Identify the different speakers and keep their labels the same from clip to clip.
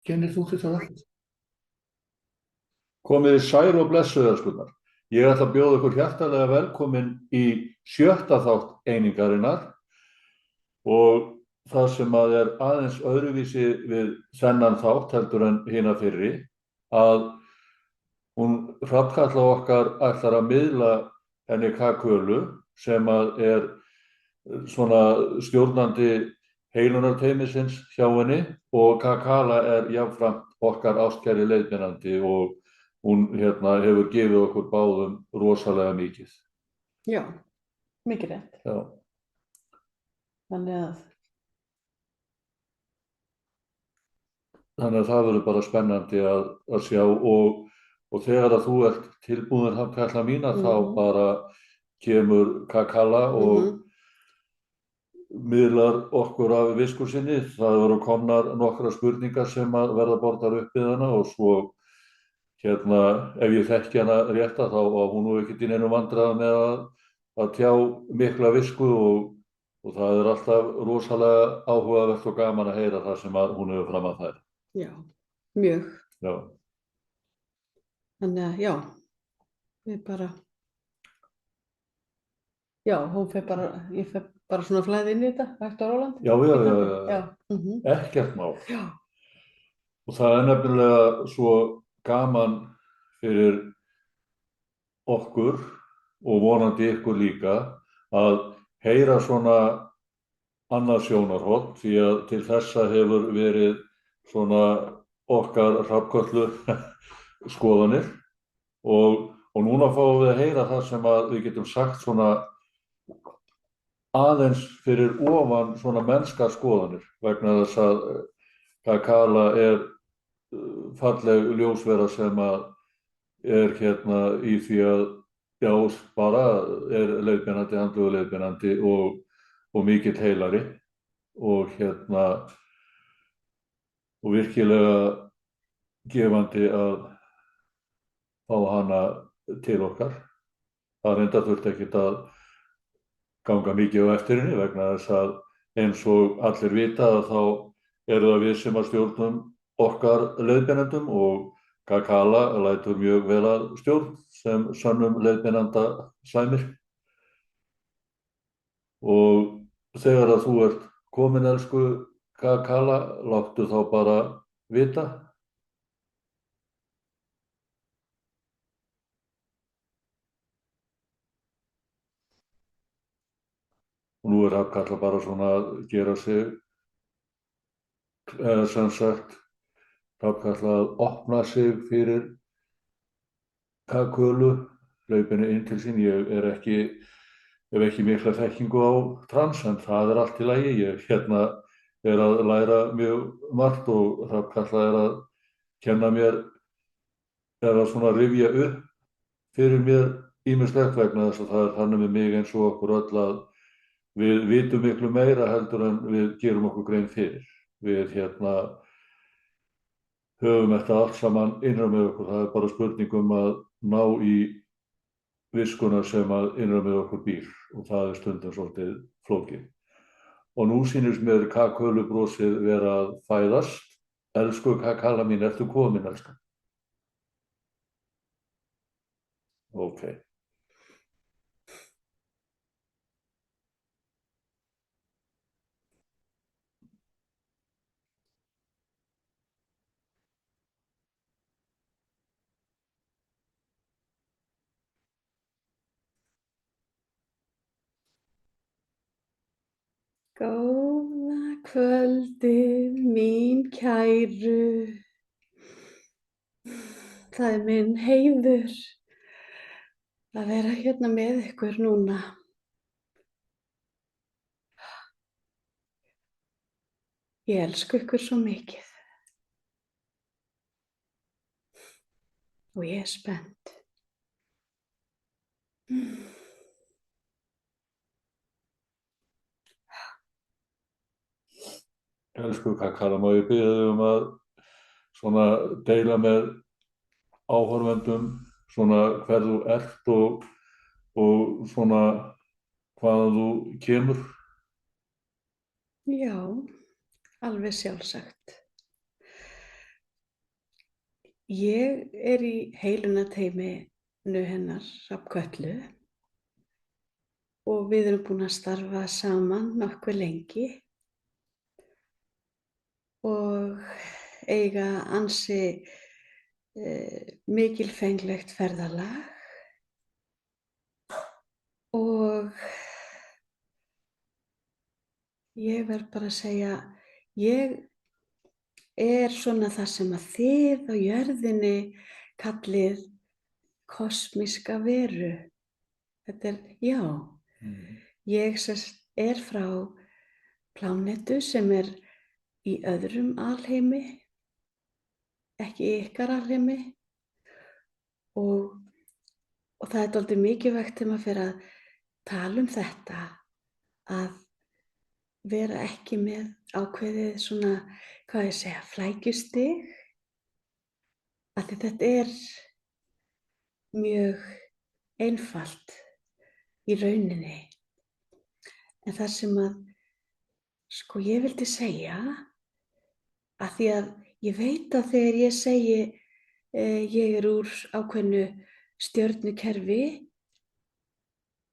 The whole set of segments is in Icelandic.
Speaker 1: Kennir þú þetta?
Speaker 2: Komið þið sæl og blessuð, elskurnar. Ég ætla að bjóða ykkur hjartalega velkomin í 7. þátt einingarinnar og það sem að er aðeins öðruvísi við þennan þátt heldur en hina fyrri, að hún Hrafnkatla okkar ætlar að miðla henni Kölu sem að er svona stjórnandi heilunarteymisins hjá henni og Kala er jafnframt okkar ástkæri leiðbeinandi og hún hefur gefið okkur báðum rosalega mikið.
Speaker 1: Já, mikið rétt.
Speaker 2: Já.
Speaker 1: Þannig
Speaker 2: að það verður bara spennandi að sjá og þegar að þú ert tilbúin Hrafnkatla mína þá bara kemur Kala og miðlar okkur af visku sinni. Það voru komnar nokkrar spurningar sem að verða borðar upp við hana og svo ef ég þekki hana rétt þá var hún nú ekkert í neinum vandræðum með að tjá mikla visku og það er alltaf rosalega áhugavert og gaman að heyra það sem að hún hefur fram að færa.
Speaker 1: Já, mjög.
Speaker 2: Já.
Speaker 1: Þannig að já, við bara, já, ég fer bara svona flæði inn í þetta, hægt og rólandi.
Speaker 2: Já. Ekkert mál.
Speaker 1: Já.
Speaker 2: Og það er nefnilega svo gaman fyrir okkur og vonandi ykkur líka að heyra svona annað sjónarhorn því að til þessa hefur verið svona okkar Hrafnkatlu skoðanir og núna fáum við að heyra það sem að við getum sagt svona aðeins fyrir ofan svona mennskar skoðanir vegna þess að Kala er falleg ljósvera sem að er í því að já, bara er leiðbeinandi, andlegur leiðbeinandi og mikill heilari og og virkilega gefandi að fá hana til okkar. Það reyndar þurfti ekkert að ganga mikið á eftir henni vegna þess að eins og allir vita að þá eru það við sem að stjórnum okkar leiðbeinendum og Kala lætur mjög vel að stjórn sem sönnum leiðbeinanda sæmir. Og þegar að þú ert komin, elsku Kala, láttu þá bara vita. Og nú er Hrafnkatla bara svona að gera sig, sem sagt, Hrafnkatla að opna sig fyrir Kölu, hlaupinu inn til sín. Ég hef ekki mikla þekkingu á trans en það er allt í lagi. Ég er að læra mjög margt og Hrafnkatla er að kenna mér eða svona rifja upp fyrir mér ýmislegt vegna þess að það er þannig með mig eins og okkur öll að við vitum miklu meira heldur en við gerum okkur grein fyrir. Við höfum þetta allt saman innra með okkur. Það er bara spurning að ná í viskuna sem að innra með okkur býr og það er stundum svolítið flókið. Og nú sýnist mér Kölu brosið vera að fæðast. Elsku Kala mín, ertu komin, elskan? Ókei.
Speaker 1: Góða kvöldið, mín kæru. Það er minn heiður að vera hérna með ykkur núna. Ég elsku ykkur svo mikið. Og ég er spennt.
Speaker 2: Elsku Kala, má ég biðja þig að svona deila með áhorfendum svona hver þú ert og svona hvaðan þú kemur?
Speaker 1: Já, alveg sjálfsagt. Ég er í heilunarteyminu hennar Hrafnköllu og við erum búin að starfa saman nokkuð lengi og eiga ansi mikilfenglegt ferðalag og ég verð bara að segja, ég er svona það sem að þið á jörðinni kallið kosmíska veru. Þetta er, já, ég er frá plánetu sem er í öðrum alheimi, ekki ykkar alheimi og það er dálítið mikilvægt þegar maður fer að tala um þetta að vera ekki með ákveðið svona, hvað ég segja, flækjustig, af því þetta er mjög einfalt í rauninni. En það sem að, sko, ég vildi segja, af því að ég veit að þegar ég segi ég er úr ákveðnu stjörnukerfi,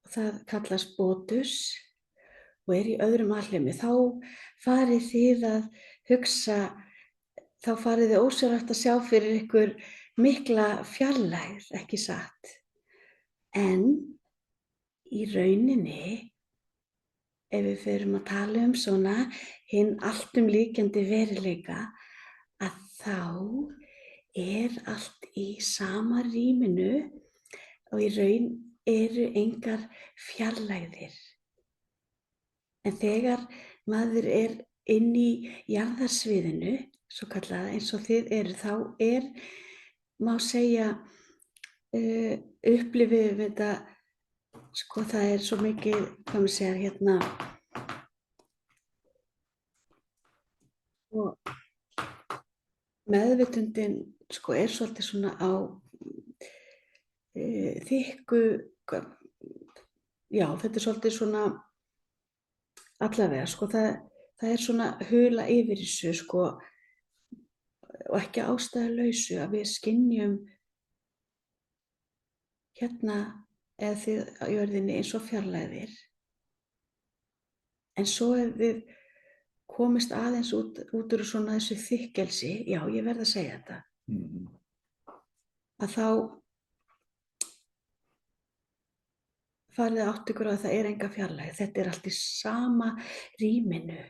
Speaker 1: það kallast Botus og er í öðrum alheimi, þá farið þið að hugsa, þá farið þið ósjálfrátt að sjá fyrir ykkur mikla fjarlægð, ekki satt. En í rauninni, ef við förum að tala um svona hinn alltumlíkjandi veruleika, að þá er allt í sama rýminu og í raun eru engar fjarlægðir. En þegar maður er inn í jarðarsviðinu, svo kallað eins og þið eru, þá má segja, upplifið við þetta, sko það er svo mikið, hvað maður segja hérna, og meðvitundin sko er svolítið svona á þykku, já þetta er svolítið svona, allavega, sko, það er svona hula yfir þessu, sko, og ekki ástæðulausu að við skynjum hérna eða þið á jörðinni eins og fjarlægðir. En svo ef við komist aðeins út úr svona þessu þykkelsi, já, ég verð að segja þetta, að þá farið að átta ykkur á að það er enga fjarlægð. Þetta er allt í sama rýminu.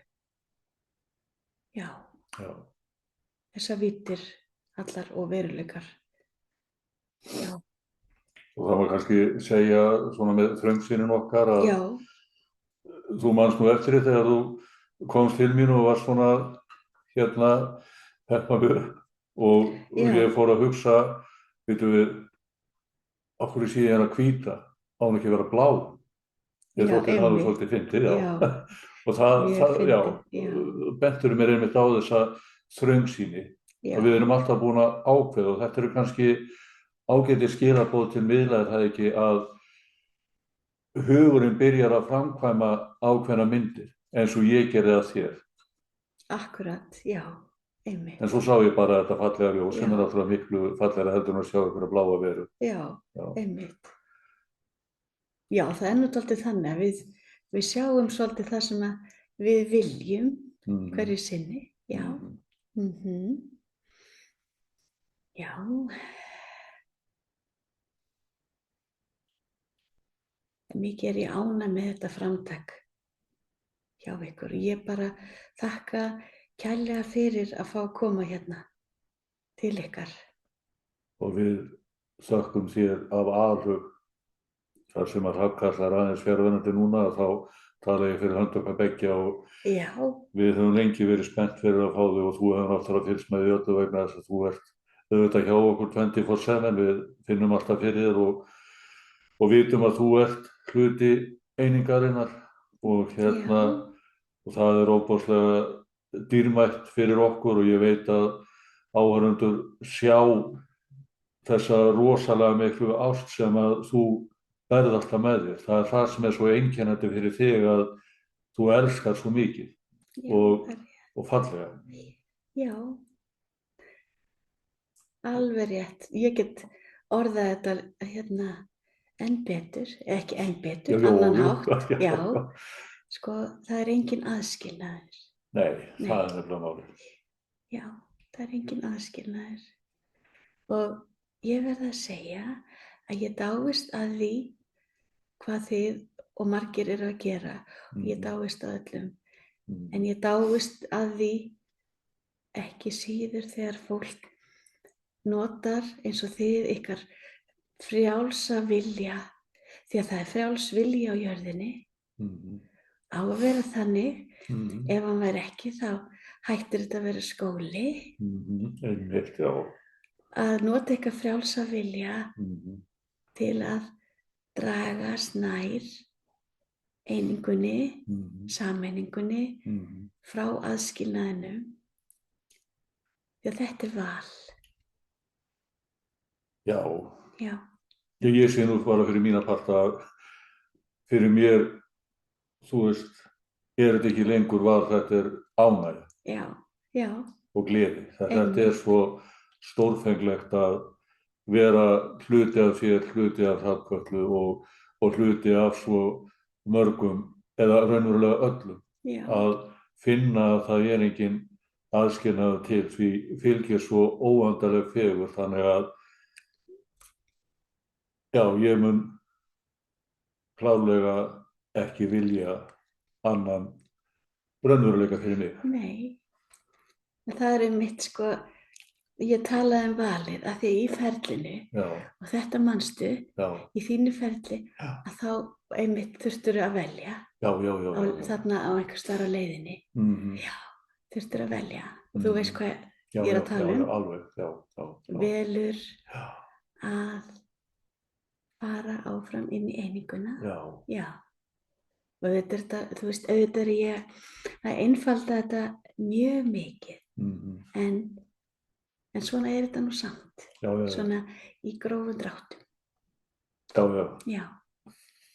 Speaker 1: Já. Þessar víddir allar og veruleikar. Já.
Speaker 2: Og það var kannski segja svona með þröngsýnin okkar að þú manst nú eftir þetta þegar þú komst til mín og varst svona hérna peppaður og ég fór að hugsa, veitum við, af hverju sé ég hérna hvíta? Á hún ekki að vera blá. Ég þótti það alveg svolítið fyndið, já. Og það bentur mér einmitt á þessa þröngsýni. Og við erum alltaf búin að ákveða og þetta eru kannski ágætis skilaboð til miðla, er það ekki, að hugurinn byrjar að framkvæma ákveðna myndir eins og ég gerði að þér.
Speaker 1: Akkurat, já, einmitt.
Speaker 2: En svo sá ég bara þetta fallega ljós sem er náttúrulega miklu fallegra heldur en að sjá einhverja bláa veru.
Speaker 1: Já, einmitt. Já, það er náttúrulega þannig að við sjáum svolítið það sem við viljum hverju sinni, já. Já. Mikið er ég ánægð með þetta framtak hjá ykkur. Ég bara þakka kærlega fyrir að fá að koma hérna til ykkar.
Speaker 2: Og við þökkum þér af alhug. Þar sem að Hrafnkatla aðeins fjarverandi núna, þá tala ég fyrir hönd okkar beggja og við höfum lengi verið spennt fyrir að fá þig og þú hefur náttúrulega fylgst með því öllu vegna þess að þú ert auðvitað hjá okkur 24/7, við finnum alltaf fyrir þér og vitum að þú ert hluti einingarinnar og hérna og það er ofboðslega dýrmætt fyrir okkur og ég veit að áhorfendur sjá þessa rosalega miklu ást sem að þú berð alltaf með þér. Það er það sem er svo einkennandi fyrir þig að þú elskar svo mikið og fallega.
Speaker 1: Já, alveg rétt. Ég get orðað þetta hérna enn betur, ekki enn betur, annan hátt. Já, sko, það er engin aðskilnaður.
Speaker 2: Nei,
Speaker 1: Nei.
Speaker 2: það er nefnilega málið.
Speaker 1: Já, það er engin aðskilnaður. Og ég verð að segja að ég dáist að því hvað þið og margir eru að gera. Og ég dáist að öllum. En ég dáist að því ekki síður þegar fólk notar eins og þið ykkar frjálsa vilja, því að það er frjáls vilji á jörðinni, á að vera þannig, ef hann væri ekki þá hættir þetta að vera skóli,
Speaker 2: Einmitt, já.
Speaker 1: að nota ykkar frjálsa vilja til að dragast nær einingunni, sameiningunni, frá aðskilnaðinum, því að þetta er val.
Speaker 2: Já.
Speaker 1: Já.
Speaker 2: Ég sé nú bara fyrir mína parta að fyrir mér, þú veist, er þetta ekki lengur val, þetta er ánægja.
Speaker 1: Já, já.
Speaker 2: Og gleði. Þetta er svo stórfenglegt að vera hluti af þér, hluti af Hrafnkatlu og hluti af svo mörgum, eða raunverulega öllum.
Speaker 1: Já.
Speaker 2: Að finna að það er engin aðskilnaður til, því fylgir svo óendanleg fegur, þannig að já, ég mun klárlega ekki vilja annan raunveruleika fyrir mig.
Speaker 1: Nei, það er einmitt sko, ég talaði valið að því að í ferlinu,
Speaker 2: Já.
Speaker 1: Og þetta manstu,
Speaker 2: Já.
Speaker 1: Í þínu ferli, að þá einmitt þurftur að velja.
Speaker 2: Já.
Speaker 1: Þarna á einhvers staðar á leiðinni. Já, þurftur að velja. Og þú veist hvað ég er að tala um.
Speaker 2: Já, alveg, já.
Speaker 1: Velur að fara áfram inn í eininguna. Já. Og þetta, þú veist, auðvitað er ég að einfalda þetta mjög mikið. En svona er þetta nú samt.
Speaker 2: Já.
Speaker 1: Svona í grófum dráttum.
Speaker 2: Já.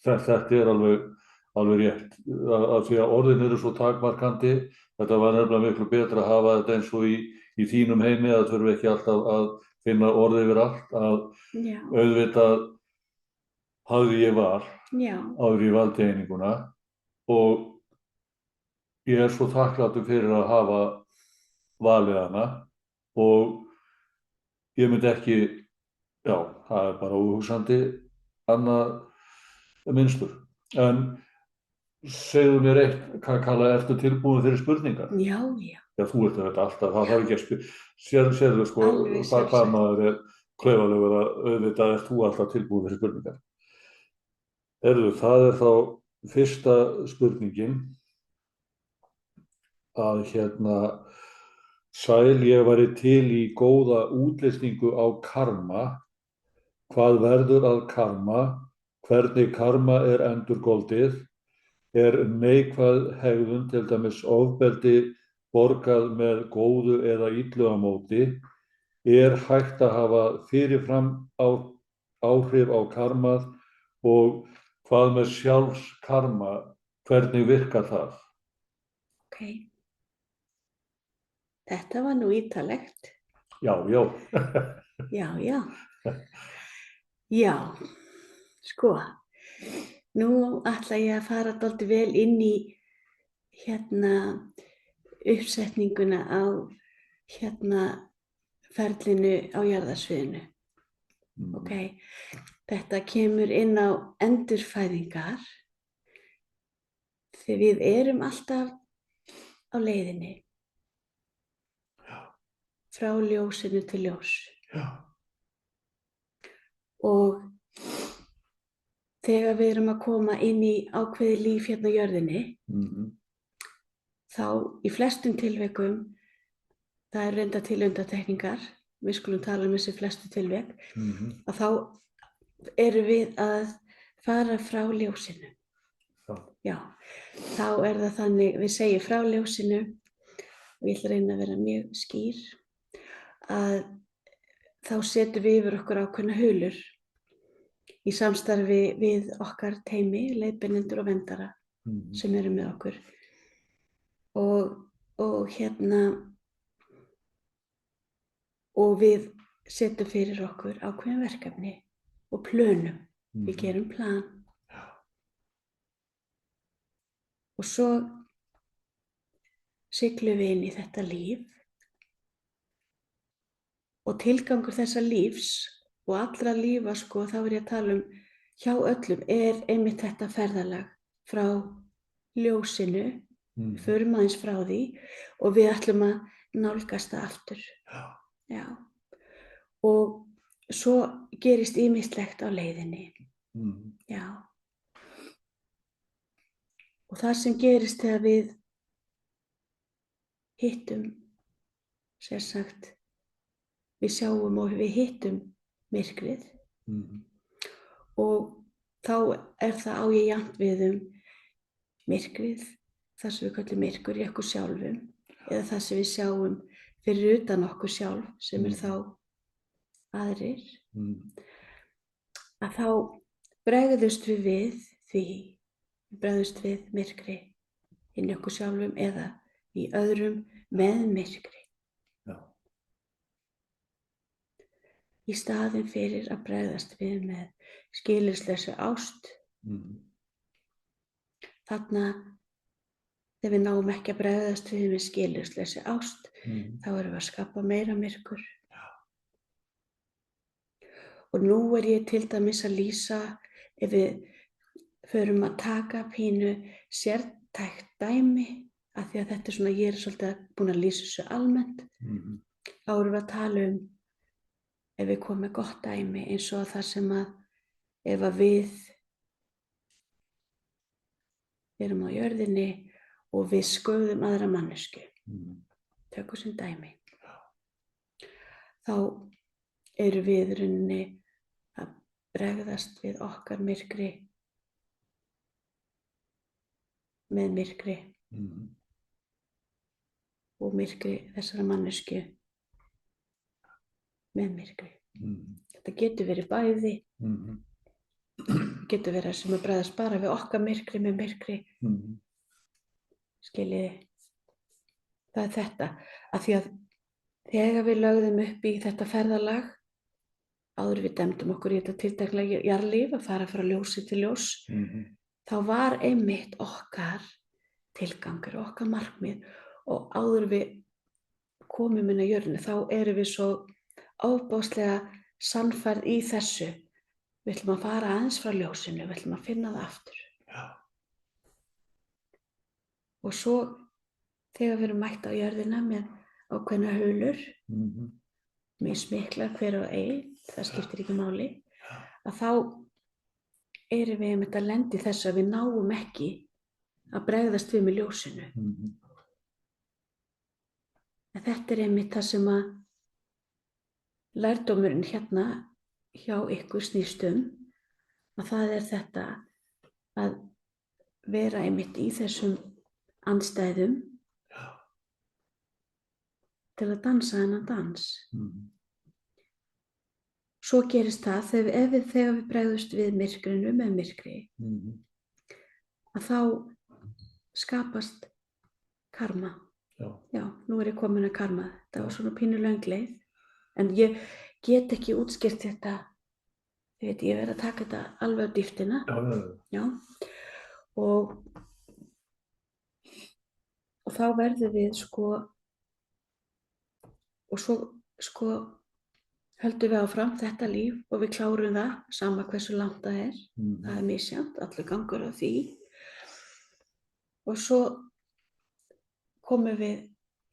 Speaker 2: Þetta er alveg rétt. Af því að orðin eru svo takmarkandi. Þetta var nefnilega miklu betra að hafa þetta eins og í þínum heimi, að þurfi ekki alltaf að finna orð yfir allt. Að auðvitað hafði ég val áður í valdi eininguna, og ég er svo þakklátur fyrir að hafa valið hana, og ég myndi ekki, já, það er bara óhugsandi annað minnstur. En segðu mér eitt, Kalla, ertu tilbúin fyrir spurningar?
Speaker 1: Já.
Speaker 2: Já, þú ert þetta alltaf, það þarf ekki að spyrja. Sérðu sko hvað maður er klaufalegur, að auðvitað ert þú alltaf tilbúin fyrir spurningar. Það er þá fyrsta spurningin, að sæl, ég væri til í góða útlistingu á karma. Hvað verður að karma? Hvernig karma er endurgoldið? Er neikvæð hegðun, til dæmis ofbeldi, borgað með góðu eða illu á móti? Er hægt að hafa fyrirfram áhrif á karmað? Og hvað með sjálfskarma? Hvernig virkar það?
Speaker 1: Ok. Þetta var nú ítarlegt.
Speaker 2: Já.
Speaker 1: Já. Já, sko, nú ætla ég að fara dálítið vel inn í uppsetninguna á ferlinu á jarðarsviðinu. Ok, þetta kemur inn á endurfæðingar, því við erum alltaf á leiðinni. Frá ljósinu til ljós.
Speaker 2: Já.
Speaker 1: Og þegar við erum að koma inn í ákveðið líf á jörðinni, þá í flestum tilvikum, það er reyndar til undantekningar, við skulum tala um þessi flestu tilvik, að þá erum við að fara frá ljósinu. Já, þá er það þannig, við segjum frá ljósinu, og ég ætla að reyna að vera mjög skýr, að þá setjum við yfir okkur ákveðna hulur í samstarfi við okkar teymi, leiðbeinendur og verndara sem eru með okkur. Og við setjum fyrir okkur ákveðin verkefni og plönum. Við gerum plan. Og svo siglum við inn í þetta líf og tilgangur þessa lífs og allra lífa, sko, þá er ég að tala hjá öllum, einmitt þetta ferðalag frá ljósinu, förum aðeins frá því og við ætlum að nálgast það aftur. Já. Og svo gerist ýmislegt á leiðinni. Já. Og það sem gerist þegar við hittum, sem sagt, við sjáum og við hittum myrkrið og þá það á ég jafnt við myrkrið, það sem við kallum myrkur í okkur sjálfum eða það sem við sjáum fyrir utan okkur sjálf sem þá aðrir, að þá bregðumst við því, bregðumst við myrkri inn í okkur sjálfum eða í öðrum með myrkri. Í staðinn fyrir að bregðast við með skilyrðislausri ást. Þarna, þegar við náum ekki að bregðast við með skilyrðislausri ást, þá erum við að skapa meira myrkur. Og nú er ég til dæmis að lýsa, ef við förum að taka pínu sértækt dæmi, af því að þetta er svona, ég er svolítið búin að lýsa þessu almennt, þá erum við að tala ef við komum með gott dæmi, eins og það sem ef að við erum á jörðinni og við sköðum aðra manneskju, tökum sem dæmi, þá erum við í rauninni að bregðast við okkar myrkri með myrkri og myrkri þessara manneskju með myrkri. Þetta getur verið bæði, getur verið sem að bregðast bara við okkar myrkri með myrkri. Skiljiði? Það er þetta, af því að þegar við lögðum upp í þetta ferðalag, áður við dæmdum okkur í þetta tiltekna jarðlíf, að fara frá ljósi til ljós, þá var einmitt okkar tilgangur, okkar markmið, og áður við komum inn á jörðinni, þá erum við svo ofboðslega sannfærð í þessu. Við ætlum að fara aðeins frá ljósinu, við ætlum að finna það aftur. Og svo þegar við erum mætt á jörðina með ákveðnar hulur, mismiklar hver og ein, það skiptir ekki máli, að þá erum við einmitt að lenda í þessu að við náum ekki að bregðast við með ljósinu. En þetta er einmitt það sem að lærdómurinn hérna hjá ykkur snýst að það er þetta að vera einmitt í þessum andstæðum til að dansa þennan dans. Svo gerist það þegar við bregðumst við myrkrinu með myrkri, að þá skapast karma. Já, nú er ég komin að karma. Þetta var svona pínu löng leið. En ég get ekki útskýrt þetta, ég verð að taka þetta alveg á dýptina. Já. Og þá verðum við og svo höldum við áfram þetta líf og við klárum það, sama hversu langt það er. Það er misjafnt, allur gangur á því. Og svo komum við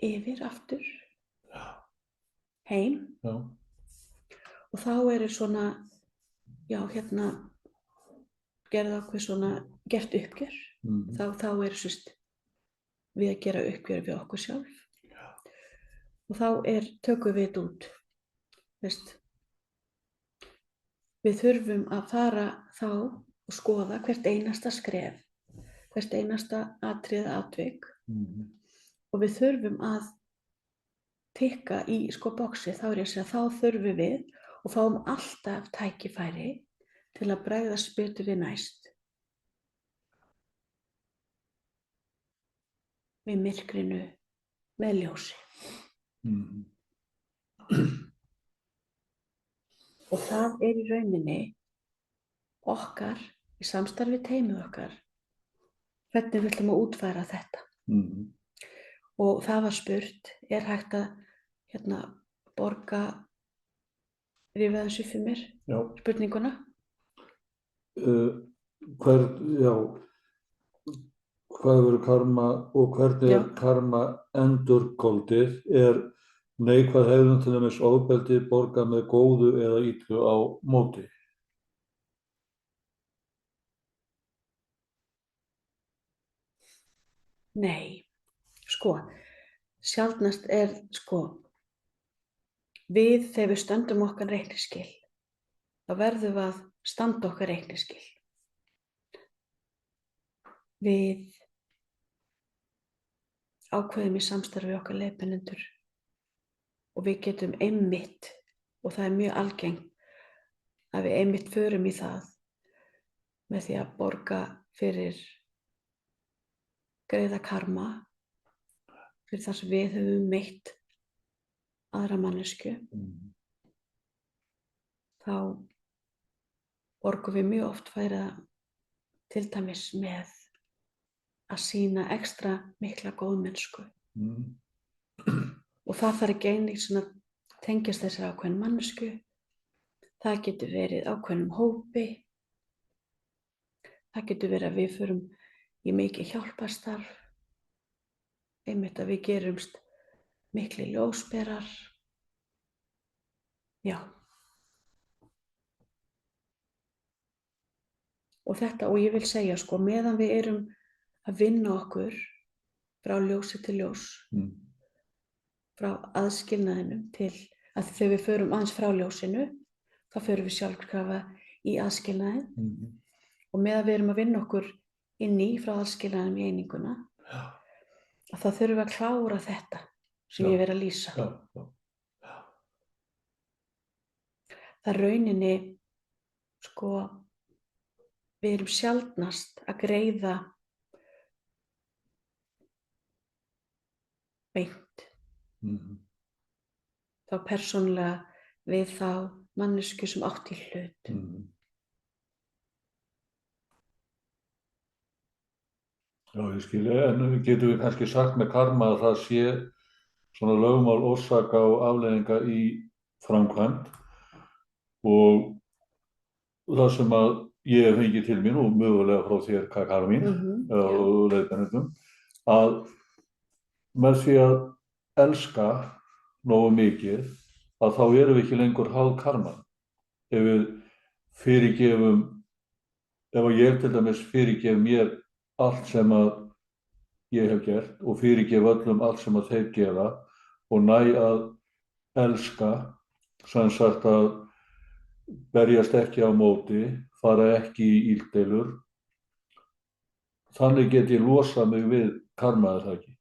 Speaker 1: yfir aftur. Heim. Og þá svona, já, hérna gert uppgjör. Þá við að gera uppgjör við okkur sjálf. Og þá tökum við þetta út. Við þurfum að fara þá og skoða hvert einasta skref, hvert einasta atriði atvik. Og við þurfum að tikka í boxi, þá er ég að segja, þá þurfum við og fáum alltaf tækifæri til að bregðast betur við næst. Við myrkrinu með ljósi. Og það í rauninni okkar í samstarfi teymið okkar hvernig við ætlum að útfæra þetta. Og það var spurt, hægt að borga rífa þessu fyrir mér?
Speaker 2: Já.
Speaker 1: Spurninguna?
Speaker 2: Hvað verður karma og hvernig er karma endurgoldið? Er neikvæð hegðun til dæmis ofbeldi borgað með góðu eða illu á móti?
Speaker 1: Nei, sjaldnast við þegar við stöndum okkar reikningsskil, þá verðum við að standa okkar reikningsskil. Við ákveðum í samstarfi okkar leiðbeinendur og við getum einmitt, og það er mjög algengt að við einmitt förum í það með því að borga fyrir greiða karma fyrir það sem við höfum meitt aðra manneskju. Þá borgum við mjög oft færa til dæmis með að sýna ekstra mikla góðmennsku. Og það þarf ekki einnig tengjast þessari ákveðin mannesku. Það getur verið ákveðnum hópi. Það getur verið að við förum í mikið hjálparstarf. Einmitt að við gerumst miklir ljósberar. Já. Og ég vil segja, meðan við erum að vinna okkur frá ljósi til ljós, frá aðskilnaðinum til, að þegar við förum aðeins frá ljósinu, þá förum við sjálfkrafa í aðskilnaðin. Og meðan við erum að vinna okkur inn í frá aðskilnaðinum í eininguna, að þá þurfum við að klára þetta sem ég verið að lýsa. Það rauninni, við erum sjaldnast að greiða beint. Þá persónulega við þá mannesku sem átt í hlut.
Speaker 2: Já, ég skil, en getum við kannski sagt með karma að það sé svona lögmál orsaka og afleiðinga í framkvæmd og það sem að ég hef fengið til mín og mögulega frá þér, Kara mín, og leiðbeinendum, að með því að elska nógu mikið, að þá erum við ekki lengur háð karma. Ef við fyrirgefum, ef ég til dæmis fyrirgef mér allt sem að ég hef gert og fyrirgef öllum allt sem að þeir gera og næ að elska, sem sagt að berjast ekki á móti, fara ekki í illdeilur, þannig get ég losað mig við karma, er það ekki?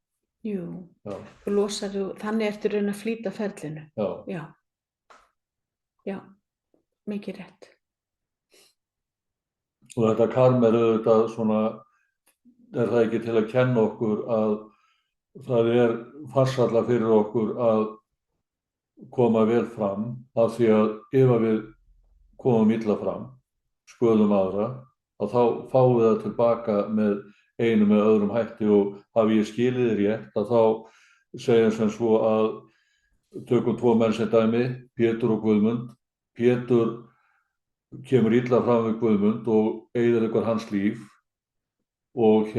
Speaker 1: Jú, þannig ertu raun að flýta ferlinu. Já, mikið rétt.
Speaker 2: Og þetta karma er auðvitað svona, er það ekki til að kenna okkur að það er farsalla fyrir okkur að koma vel fram, af því að ef við komum illa fram, skoðum aðra, að þá fáum við það tilbaka með einu með öðrum hætti og hafi ég skilið þér rétt, að þá segja sem svo að tökum tvo menn sem dæmi, Pétur og Guðmund. Pétur kemur illa fram við Guðmund og eyðileggur hans líf og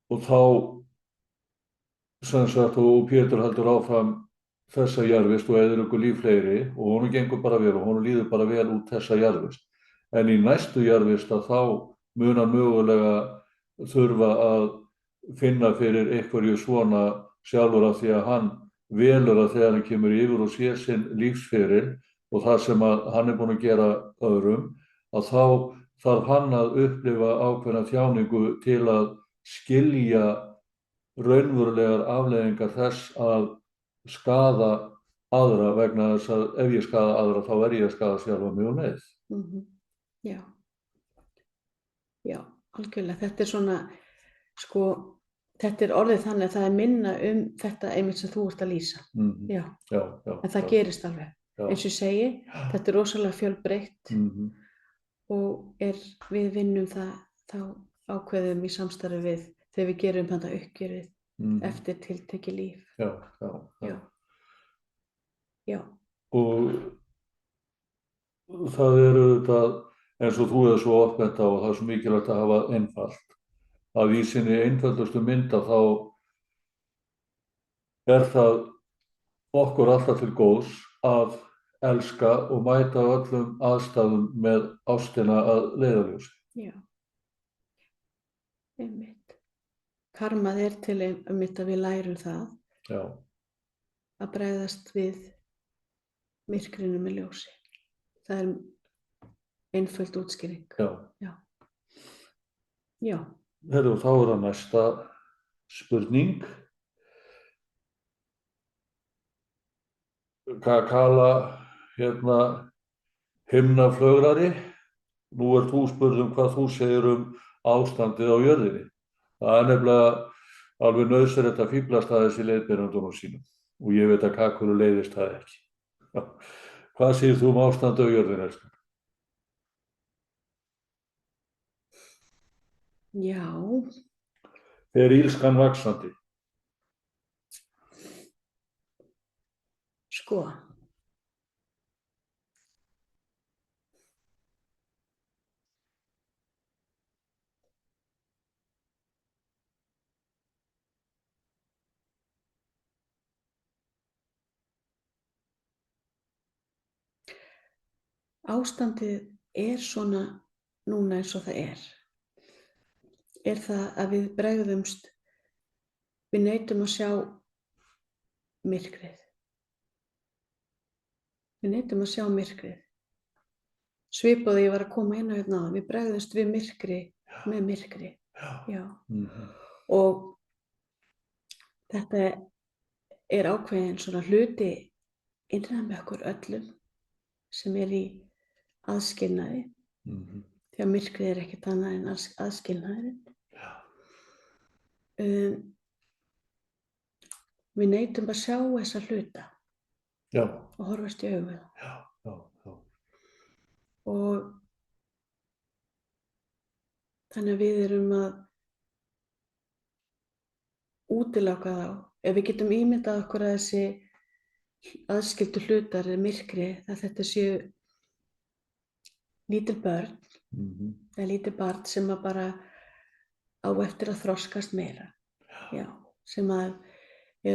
Speaker 2: og þá sem sagt og Pétur heldur áfram þessa jarðvist og eyðileggur líf fleiri og honum gengur bara vel og honum líður bara vel út þessa jarðvist. En í næstu jarðvist að þá mun hann mögulega þurfa að finna fyrir einhverju svona sjálfur af því að hann velur að þegar hann kemur yfir og sér sinn lífsferil og það sem að hann er búinn að gera öðrum, að þá þarf hann að upplifa ákveðna þjáningu til að skilja raunverulegar afleiðingar þess að skaða aðra vegna þess að ef ég skaða aðra þá ég að skaða sjálfa mig og leið.
Speaker 1: Já, algjörlega. Þetta er svona, þetta er orðið þannig að það er minna þetta einmitt sem þú ert að lýsa. Já, en það gerist alveg.
Speaker 2: já.
Speaker 1: Eins og ég segi, þetta er rosalega fjölbreytt og við vinnum það þá ákveðum í samstarfi við þegar við gerum þetta uppgjörið eftir tiltekið líf.
Speaker 2: Já.
Speaker 1: Já.
Speaker 2: Og það þetta, eins og þú hefur svo oft bent á, og það er svo mikilvægt að hafa einfalt, að í sinni einföldustu mynd þá það okkur alltaf til góðs að elska og mæta öllum aðstæðum með ástina að leiðarljósi.
Speaker 1: Já, einmitt. Karmað til einmitt að við lærum það.
Speaker 2: Já.
Speaker 1: Að bregðast við myrkrinu með ljósi. Það er einföld útskýring. Já.
Speaker 2: Heyrðu, þá það næsta spurning. Kala himnaflögrari. Nú þú spurð hvað þú segir ástandið á jörðinni. Það er nefnilega alveg nauðsynlegt að fíflast aðeins í leiðbeinendunum sínum. Og ég veit að Kakulu leiðist það ekki. Hvað segir þú ástandið á jörðinni, elskan?
Speaker 1: Já.
Speaker 2: Er illskan vaxandi?
Speaker 1: Sko. Ástandið svona núna eins og það er það að við bregðumst, við neitum að sjá myrkrið. Við neitum að sjá myrkrið. Svipað ég var að koma inn á hérna áðan, við bregðumst við myrkri með myrkri. Já. Og þetta ákveðin svona hluti innan með okkur öllum sem í aðskilnaði. Því að myrkrið ekkert annað en aðskilnaðurinn. Við neitum að sjá þessa hluta.
Speaker 2: Já.
Speaker 1: Og horfast í augu við það.
Speaker 2: Já.
Speaker 1: Og þannig að við erum að útiloka þá. Ef við getum ímyndað okkur að þessi aðskildu hlutar myrkri, að þetta séu lítil börn, eða lítil barn sem að bara á eftir að þroskast meira. Já, sem að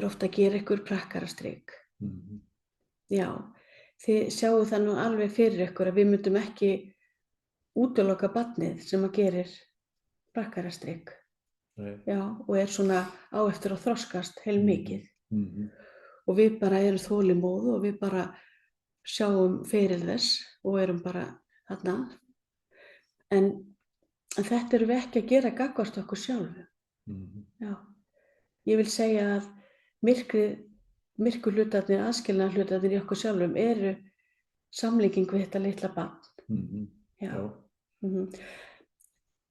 Speaker 1: ofta að gera ykkur prakkarastrik. Já, þið sjáu það nú alveg fyrir ykkur að við myndum ekki útiloka barnið sem að gerir prakkarastrik. Já, og svona á eftir að þroskast heilmikið. Og við bara erum þolinmóð og við bara sjáum fyrir þess og erum bara þarna. En þetta erum við ekki að gera gagnvart okkur sjálfu. Já. Ég vil segja að myrku hlutarnir, aðskilnaðar hlutarnir í okkur sjálfum eru samlíking við þetta litla barn. Já.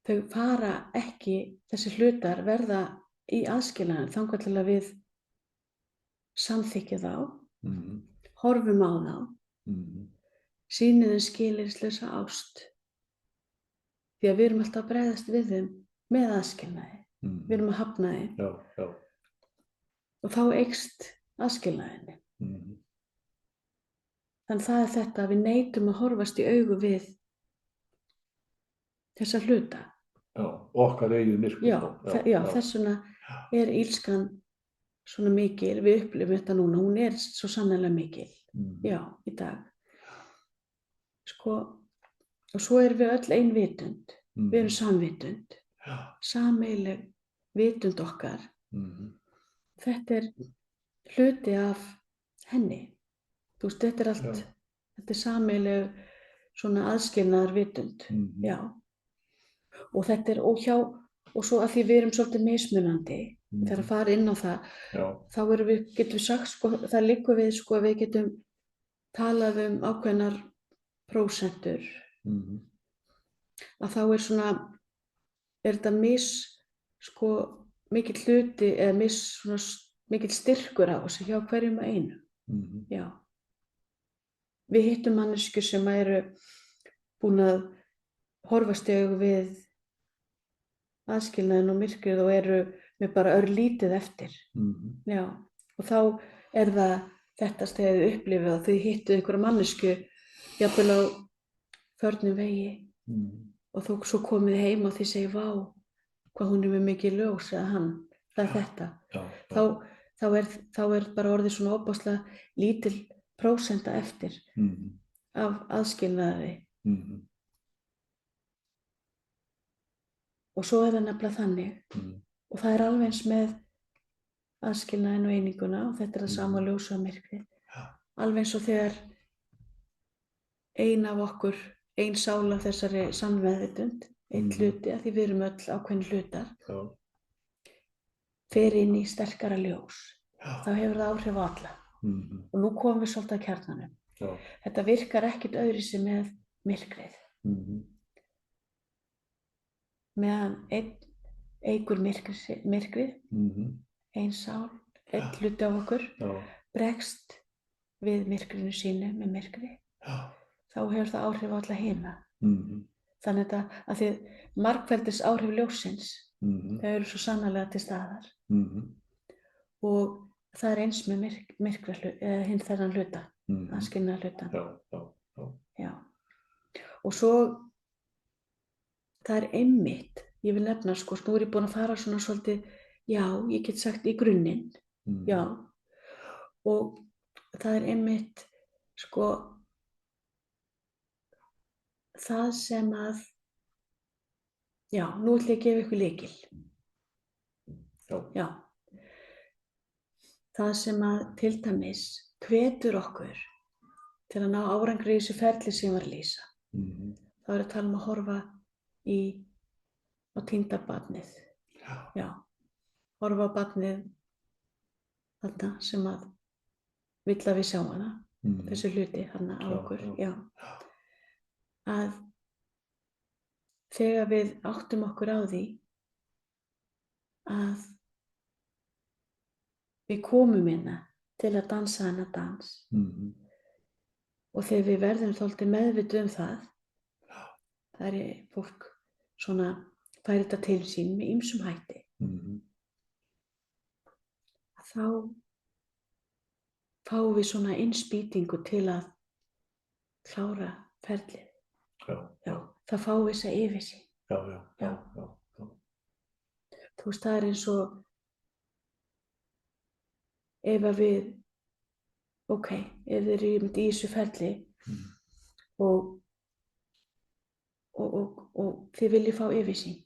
Speaker 1: Þau fara ekki, þessi hlutar verða í aðskilnaðinn þangað til að við samþykkja þá, horfum á þá, sýnum þeim skilyrðislausa ást. Því að við erum alltaf að bregðast við þeim með aðskilnaði. Við erum að hafna þeim.
Speaker 2: Já.
Speaker 1: Og þá eykst aðskilnaðinni. Þannig það þetta að við neitum að horfast í augu við þessa hluta.
Speaker 2: Já, okkar eigin myrkur.
Speaker 1: Já, þess vegna illskan svona mikil, við upplifum þetta núna, hún svo sannarlega mikil, já, í dag. Sko, og svo erum við öll ein vitund, við erum samvitund, sameiginleg vitund okkar. Þetta hluti af henni. Þú veist, þetta allt, þetta sameiginleg svona aðskilnaðar vitund, já. Og þetta og svo að því við erum svolítið mismunandi, þegar að fara inn á það, þá getum við sagt, sko, það liggur við, sko, að við getum talað ákveðnar prósentur, að þá svona, þetta sko, mikill hluti, eða svona, mikill styrkur á þessu hjá hverjum og einum, já. við hittum manneskjur sem eru búin að horfast í augu við aðskilnaðinn og myrkrið og eru með bara örlítið eftir. Já, og þá er það þetta þegar þið upplifið að þið hittuð einhverja mannesku jafnvel á förnum vegi og þú svo komið heim og þið segið vá, hvað hún er með mikið ljós eða hann, það er þetta. Þá er bara orðið svona ofboðslega lítil prósenta eftir af aðskilnaði. Og svo er það nefnilega þannig og það er alveg eins með aðskilnaðinn og eininguna og þetta er það sama ljósa og myrkrið. Alveg eins og þegar ein af okkur, ein sál af þessari sammeðvitund, einn hluti, af því við erum öll ákveðnir hlutar, fer inn í sterkara ljós. Þá hefur það áhrif á alla. Og nú komum við svolítið að kjarnanum. Þetta virkar ekkert öðruvísi með myrkrið. Meðan einn eykur myrkrið, ein sál, einn hluti af okkur, bregst við myrkrinu sínu með myrkri, þá hefur það áhrif á alla hina. Þannig að því margfeldis áhrif ljóssins, þau eru svo sannarlega til staðar. Og það er eins með hinn þennan hluta, aðskilnaða hlutan. Já. Og svo það er einmitt, ég vil nefna sko, nú er ég búin að fara svona svolítið, já, ég get sagt í grunninn, já, og það er einmitt sko það sem að, já, nú ætla ég að gefa ykkur lykil. Já. Það sem að til dæmis hvetur okkur til að ná árangri í þessu ferli sem var að lýsa. Það er að tala um að horfa á týnda barnið. Já. Horfa á barnið þarna sem að vill að við sjáum hana, þessi hluti hana á okkur. Já. Að þegar við áttum okkur á því að við komum hérna til að dansa hana dans og þegar við verðum svolítið meðvituð það, það er fólk svona færi þetta til sín með ýmsum hætti, þá fáum við svona innspýtingu til að klára ferlið. Já, það fáum við þessa yfirsýn. Já. Þú veist, það er eins og ef að við, ok, ef þið erum í þessu ferli og þið viljið fá yfirsýn,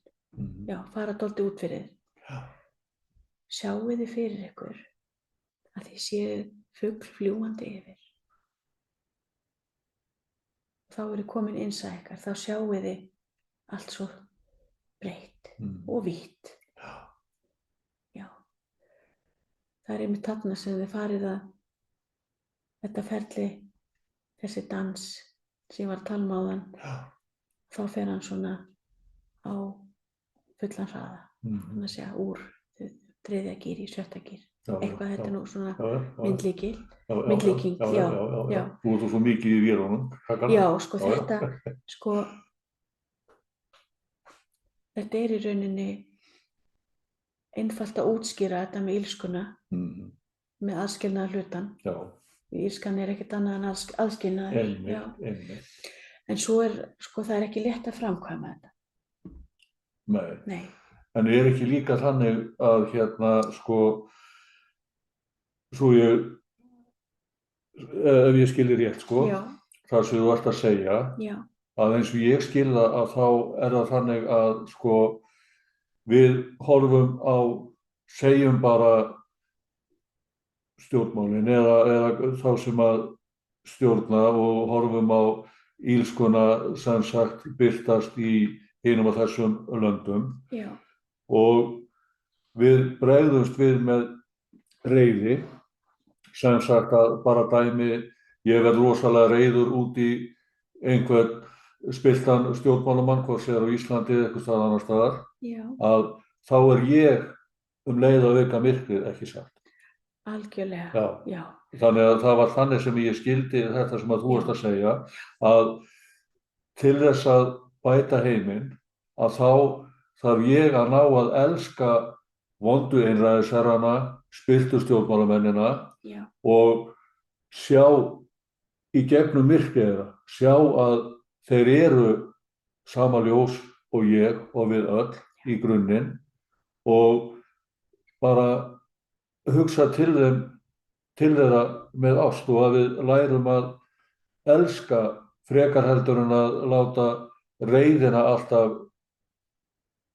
Speaker 1: já, fara dálítið út fyrir þið. Sjáið þið fyrir ykkur að þið séu fugl fljúgandi yfir. Þá eru komin innsæ ykkar, þá sjáið þið allt svo breitt og vítt. Já. Það er einmitt þarna sem þið farið að þetta ferli, þessi dans sem ég var að tala um áðan, þá fer hann svona á fullan hraða. Þannig að segja úr þriðja gír í sjötta gír. Eitthvað þetta er nú svona myndlíking. Já.
Speaker 2: Þú ert svo mikið í vélunum.
Speaker 1: Já, sko þetta, sko, þetta er í rauninni einfalt að útskýra þetta með illskuna, með aðskilnaða hlutan. Já. Illskan er ekkert annað en aðskilnaður.
Speaker 2: Einmitt.
Speaker 1: En svo sko, það er ekki létt að framkvæma þetta.
Speaker 2: Nei. En er ekki líka þannig að sko, svo ef ég skilji rétt, sko, það sem þú ert að segja, að eins og ég skilja að þá er það þannig að, sko, við horfum á, segjum bara stjórnmálin eða þá sem að stjórna og horfum á illskuna sem sagt birtast í hinum af þessum löndum. Já. Og við bregðumst við með reiði, sem sagt að bara dæmi, ég verð rosalega reiður út í einhvern spilltan stjórnmálamann, hvort sem er á Íslandi eða eitthvað staðar annars staðar, að þá ég leið að auka myrkrið, ekki satt.
Speaker 1: Algjörlega, já.
Speaker 2: þannig að það var þannig sem ég skildi þetta sem að þú varst að segja, að til þess að bæta heiminn, að þá þarf ég að ná að elska vondu einræðisherrana, spilltu stjórnmálamennina
Speaker 1: Já.
Speaker 2: og sjá í gegnum myrkrið þeirra, sjá að þeir eru sama ljós og ég og við öll í grunninn, og bara hugsa til þeirra með ást, og að við lærum að elska frekar heldur en að láta reiðina alltaf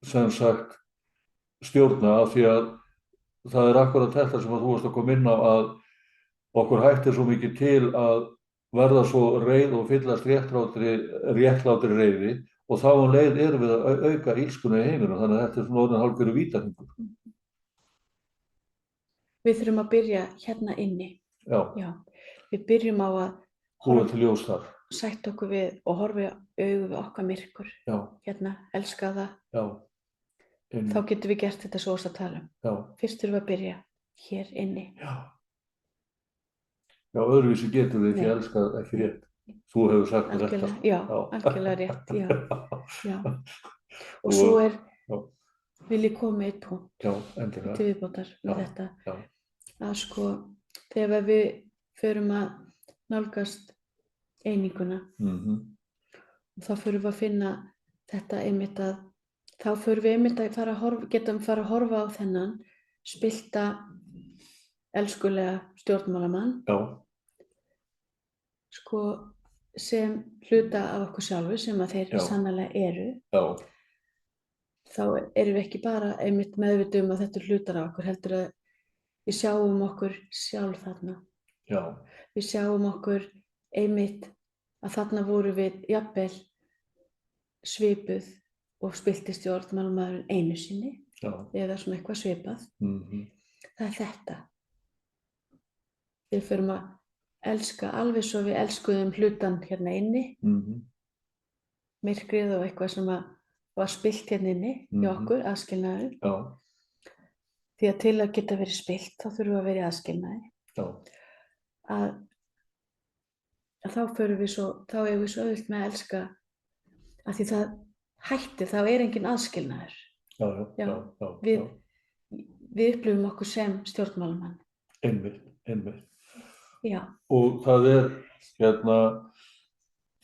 Speaker 2: sem sagt stjórna, af því að það er akkurat þetta sem að þú varst að koma inn á, að okkur hættir svo mikið til að verða svo reið og fyllast réttlátri reiði, og þá leið erum við að auka illskuna í heiminum, þannig að þetta er svona orðinn hálfgerður vítahringur.
Speaker 1: Við þurfum að byrja hérna inni.
Speaker 2: Já.
Speaker 1: Já. Við byrjum á að
Speaker 2: Búa til ljós þar.
Speaker 1: Sætta okkur við og horfa í augu við okkar myrkur.
Speaker 2: Já.
Speaker 1: Hérna, elska það.
Speaker 2: Já.
Speaker 1: Þá getum við gert þetta svo að tala um.
Speaker 2: Já.
Speaker 1: Fyrst þurfum við að byrja hér inni.
Speaker 2: Já. Já, öðruvísi getum við ekki elskað ekki rétt. Þú hefur sagt þetta.
Speaker 1: Já, algjörlega rétt, já. Og svo vil ég koma með eitt punkt.
Speaker 2: Já, endilega.
Speaker 1: Til viðbótar með þetta.
Speaker 2: Já.
Speaker 1: Að sko, þegar við förum að nálgast eininguna, þá förum við að finna þetta einmitt að, þá förum við einmitt að getum fara að horfa á þennan spillta, elskulega stjórnmálamann. Já. Sko, sem hluta af okkur sjálfu, sem að þeir sannarlega eru. Já. Þá erum við ekki bara einmitt meðvituð að þetta er hlutar af okkur, heldur að við sjáum okkur sjálf þarna. Já. Við sjáum okkur einmitt að þarna voru við jafnvel svipuð og spillti stjórnmálamaðurinn einu sinni. Já. Eða svona eitthvað svipað. Það er þetta. Við förum að elska alveg svo við elskuðum hlutan hérna inni. Myrkrið og eitthvað sem var spillt hérna inni hjá okkur, aðskilnaður. Já. Því að til að geta verið spillt, þá þurfum við að vera í aðskilnaði. Já. Að þá eigum við svo auðvitað með að elska, að því það hættir, þá er engin aðskilnaður. Já. Við upplifum okkur sem stjórnmálamann. Einmitt. Já. Og það er hérna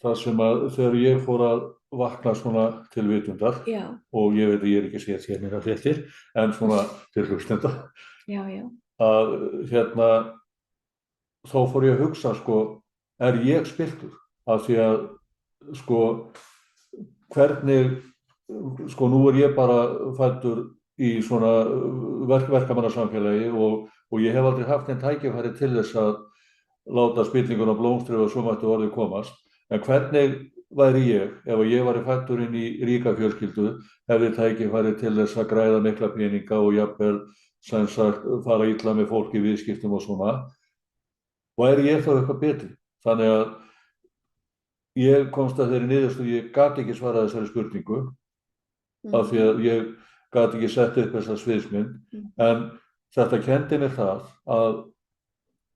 Speaker 1: það sem að þegar ég fór að vakna svona til vitundar, og ég veit að ég er ekki séð hér mér að fréttir, en svona til hlustenda, að hérna þá fór ég að hugsa, sko, er ég spilltur? Af því að, sko, hvernig, sko, nú er ég bara fæddur í svona verkamannasamfélagi og ég hef aldrei haft einn tækifæri til þess að láta spillinguna blómstra og svo mætti orðið komast. En hvernig væri ég, ef ég væri fæddur inn í ríka fjölskyldu, hefði tækifæri til þess að græða mikla peninga og jafnvel, sem sagt, fara illa með fólk í viðskiptum og svona, væri ég þá eitthvað betri? Þannig að ég komst að þeirri niðurstöðu, ég gat ekki svarað þessari spurningu, af því að ég gat ekki sett upp þessa sviðsmynd, en þetta kenndi mér það að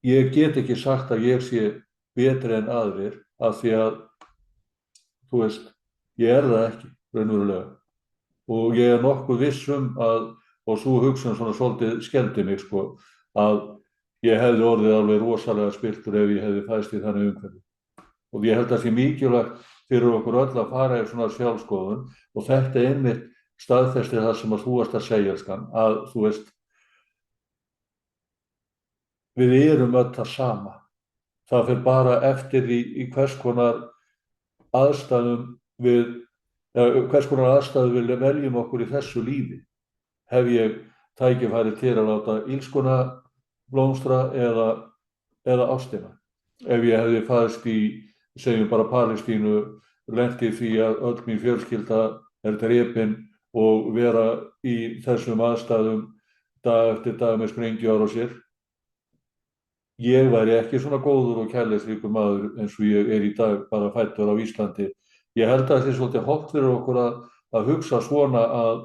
Speaker 1: ég get ekki sagt að ég sé betri en aðrir, af því að, þú veist, ég er það ekki, raunverulega. Og ég er nokkuð viss að, og svo hugsun svona svolítið skeldi mig, sko, að ég hefði orðið alveg rosalega spilltur ef ég hefði fæðst í þannig umhverfi. Og ég held að það sé mikilvægt fyrir okkur öll að fara í svona sjálfskoðun, og þetta einmitt staðfestir það sem að þú varst að segja, að þú veist, við erum öll það sama. Það fer bara eftir í hvers konar aðstæðum við veljum okkur í þessu lífi. Hef ég tækifæri til að láta illskuna blómstra eða ástina. Ef ég hefði fæðst í, segjum bara Palestínu, lent í því að öll mín fjölskylda er drepin og vera í þessum aðstæðum dag eftir dag með sprengjuárásir. Ég væri ekki svona góður og kærleiksríkur maður eins og ég er í dag, bara fæddur á Íslandi. Ég held að það sé svolítið hollt fyrir okkur að hugsa svona að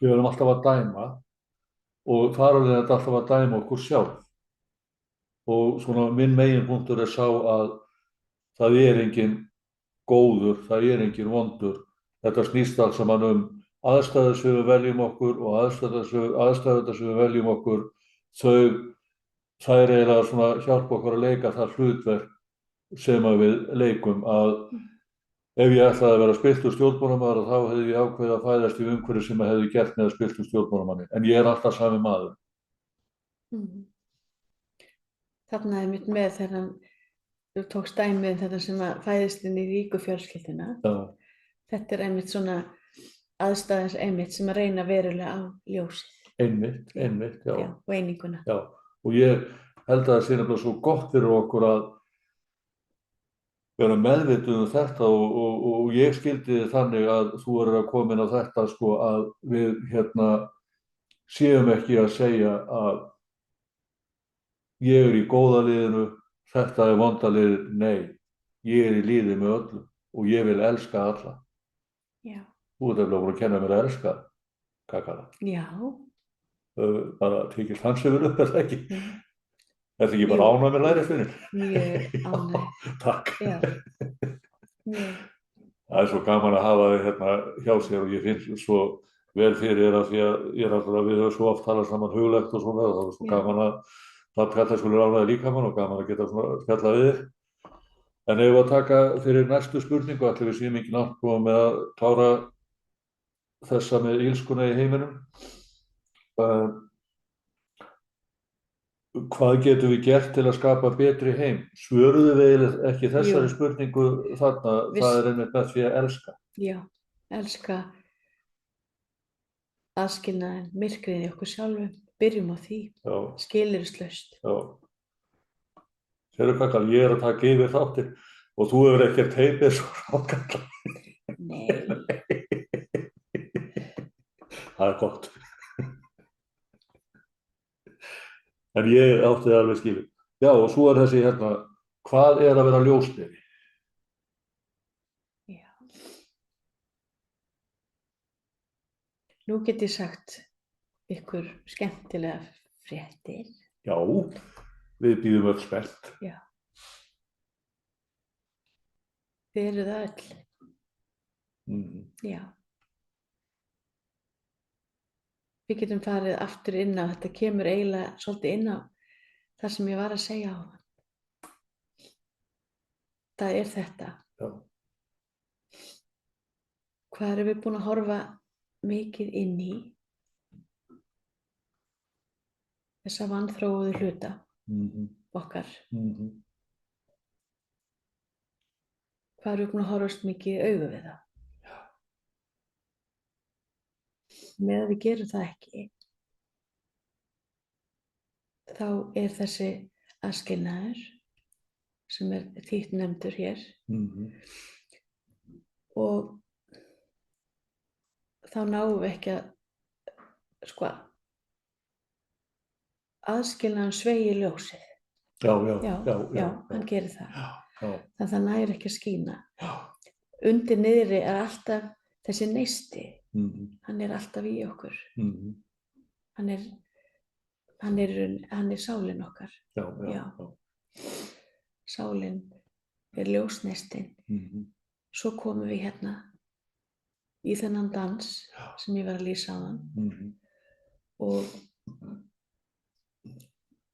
Speaker 1: við erum alltaf að dæma og þar alveg alltaf að dæma okkur sjálf.
Speaker 2: og svona minn meginpunktur er sá að það er engin góður, það er engin vondur. Þetta snýst allt saman aðstæður sem við veljum okkur og aðstæður sem við veljum okkur, það er eiginlega svona hjálpa okkur að leika það hlutverk sem að við leikum að ef ég ætlaði að vera spilltur stjórnmálamaður þá hefði ég ákveðið að fæðast í umhverfi sem hefði gert með að spilltur stjórnmálamanni. En ég er alltaf sami maður.
Speaker 1: Þarna mitt með þennan, þú tókst dæmið þetta sem að fæðist inn í ríku fjölskylduna.
Speaker 2: Já.
Speaker 1: Þetta er einmitt svona aðstæðans einmitt sem að reyna verulega á ljósið.
Speaker 2: Einmitt, já.
Speaker 1: Já, og eininguna.
Speaker 2: Já, og ég held að það sé nefnilega svo gott fyrir okkur að vera meðvituð þetta og ég skildi þannig að þú að koma inn á þetta sko að við séum ekki að segja að ég er í góða liðinu, þetta er vonda liðið, nei, ég er í liði með öllum og ég vil elska alla.
Speaker 1: Já.
Speaker 2: Þú ert eftir að kenna mér að elska, Kakala.
Speaker 1: Já.
Speaker 2: Bara tekist hans yfir upp, er það ekki? Er það ekki bara ánægð með lærisveininn?
Speaker 1: Mjög ánægð.
Speaker 2: Já, takk.
Speaker 1: Já. Mjög.
Speaker 2: Það er svo gaman að hafa þig hjá sér og ég finn svo vel fyrir að því að við höfum svo oft talað saman huglegt og svona og það er svo gaman að það kallar svolítið ánægði líkamann og gaman að geta spjalla við þig. En ef við að taka fyrir næstu spurningu, ætlum við séum ekki nátt búið með að klára þessa með illskuna í heiminum. Hvað getum við gert til að skapa betri heim? Svöruðu við ekki þessari spurningu þarna? Það er einmitt með því að elska. Já,
Speaker 1: elska aðskilnaðinn, myrkrið í okkur sjálfum. Byrjum á því, skilyrðislaust.
Speaker 2: Já. Sérðu Kakal, ég er að taka yfir þáttinn og þú hefur ekkert heimið svo ráðgalla.
Speaker 1: Nei.
Speaker 2: Það er gott. En ég átti það alveg skilið. Já, og svo er þessi hvað er að vera ljósberi?
Speaker 1: Já. Nú get ég sagt ykkur skemmtilega fréttir.
Speaker 2: Já, við bíðum öll spennt.
Speaker 1: Já. Þið eruð það öll. Já. Við getum farið aftur inn á, þetta kemur eiginlega svolítið inn á það sem ég var að segja á það. Það er þetta.
Speaker 2: Já.
Speaker 1: Hvað erum við búin að horfa mikið inn í? Þessa vanþróuðu hluta okkar. Hvað erum við búin að horfast mikið í augu við það? Með að við gerum það ekki, þá er þessi aðskilnaður sem er þýtt nefndur hér og þá náum við ekki að aðskilnaðan sveigir ljósið. Já, hann gerir það. Þannig að það næri ekki að skína. Undir niðri er alltaf þessi neisti. Hann er alltaf í okkur. Hann er sálin okkar. Já. Sálin er ljósneistinn. Svo komum við í þennan dans sem ég var að lýsa á hann og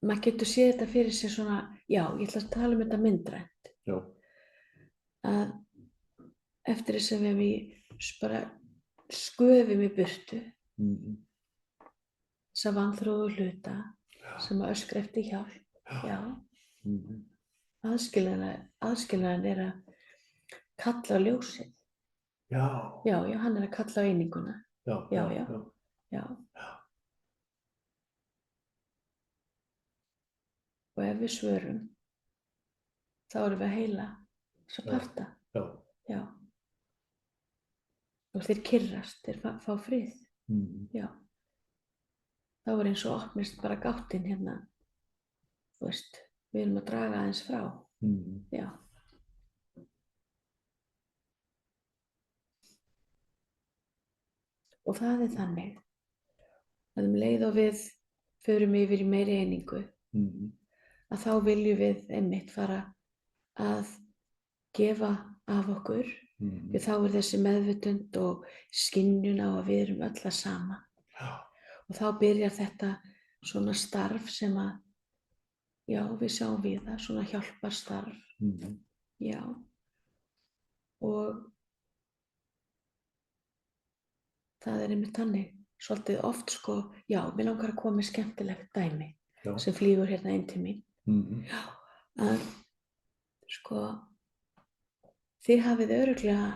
Speaker 1: maður getur séð þetta fyrir sér svona, já, ég ætla að tala um þetta myndrænt. Já. Að eftir þess að við bara sköfum í burtu þessa vanþróuðu hluta sem að öskra eftir hjálp. Já. Aðskilnaðan er að kalla á ljósið. Já, hann er að kalla á eininguna. Já. Og ef við svörum, þá erum við að heila þessa parta. Já. Og þeir kyrrast, þeir fá frið. Já. Þá er eins og opnist bara gáttin þú veist, við erum að draga aðeins frá. Já. Og það er þannig að leið og við förum yfir í meiri einingu að þá viljum við einmitt fara að gefa af okkur, því þá þessi meðvitund og skynjun á að við erum öll að sama. Og þá byrjar þetta svona starf sem að, já, við sjáum við það, svona hjálparstarf. Já. Og það einmitt þannig, svolítið oft sko, já, mér langar að koma með skemmtilegt dæmi sem flýgur hérna inn til mín. Já, að sko, þið hafið örugglega,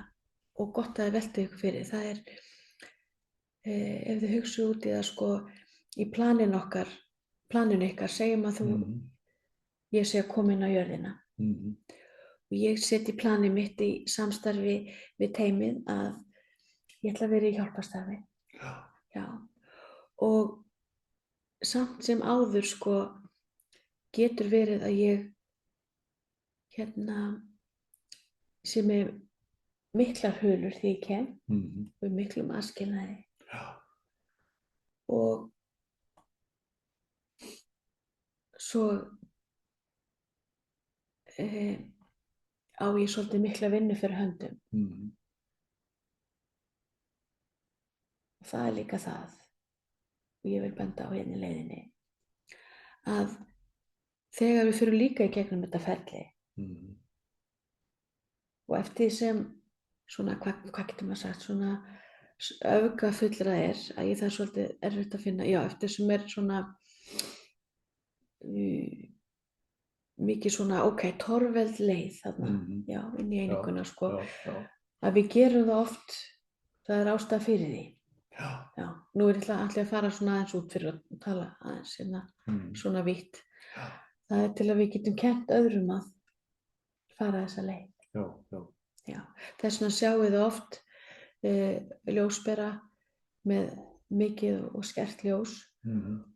Speaker 1: og gott að þið veltið ykkur fyrir, það ef þið hugsið út í það sko, í planinu ykkar, segjum að ég sé að koma inn á jörðina. Og ég seti planið mitt í samstarfi við teymið að ég ætla að vera í hjálparstarfi. Já. Og samt sem áður sko, getur verið að ég sé með miklar hulur því ég kem og miklum aðskilnaði. Og svo á ég svolítið mikla vinnu fyrir höndum. Og það líka það, og ég vil benda á hérna í leiðinni, að þegar við fyrir líka í gegnum þetta ferli, og eftir því sem svona, hvað getur maður sagt, svona öfgafullra að ég það svolítið erfitt að finna, já, eftir sem svona mikið svona, torveld leið þarna, já, inn í eininguna sko, að við gerum það oft, það ástæða fyrir því. Já, nú ég ætla að fara svona aðeins út fyrir að tala aðeins hérna, svona vítt. Það til að við getum kennt öðrum að fara þessa leið. Já. Þess vegna sjáum við oft ljósbera með mikið og skert ljós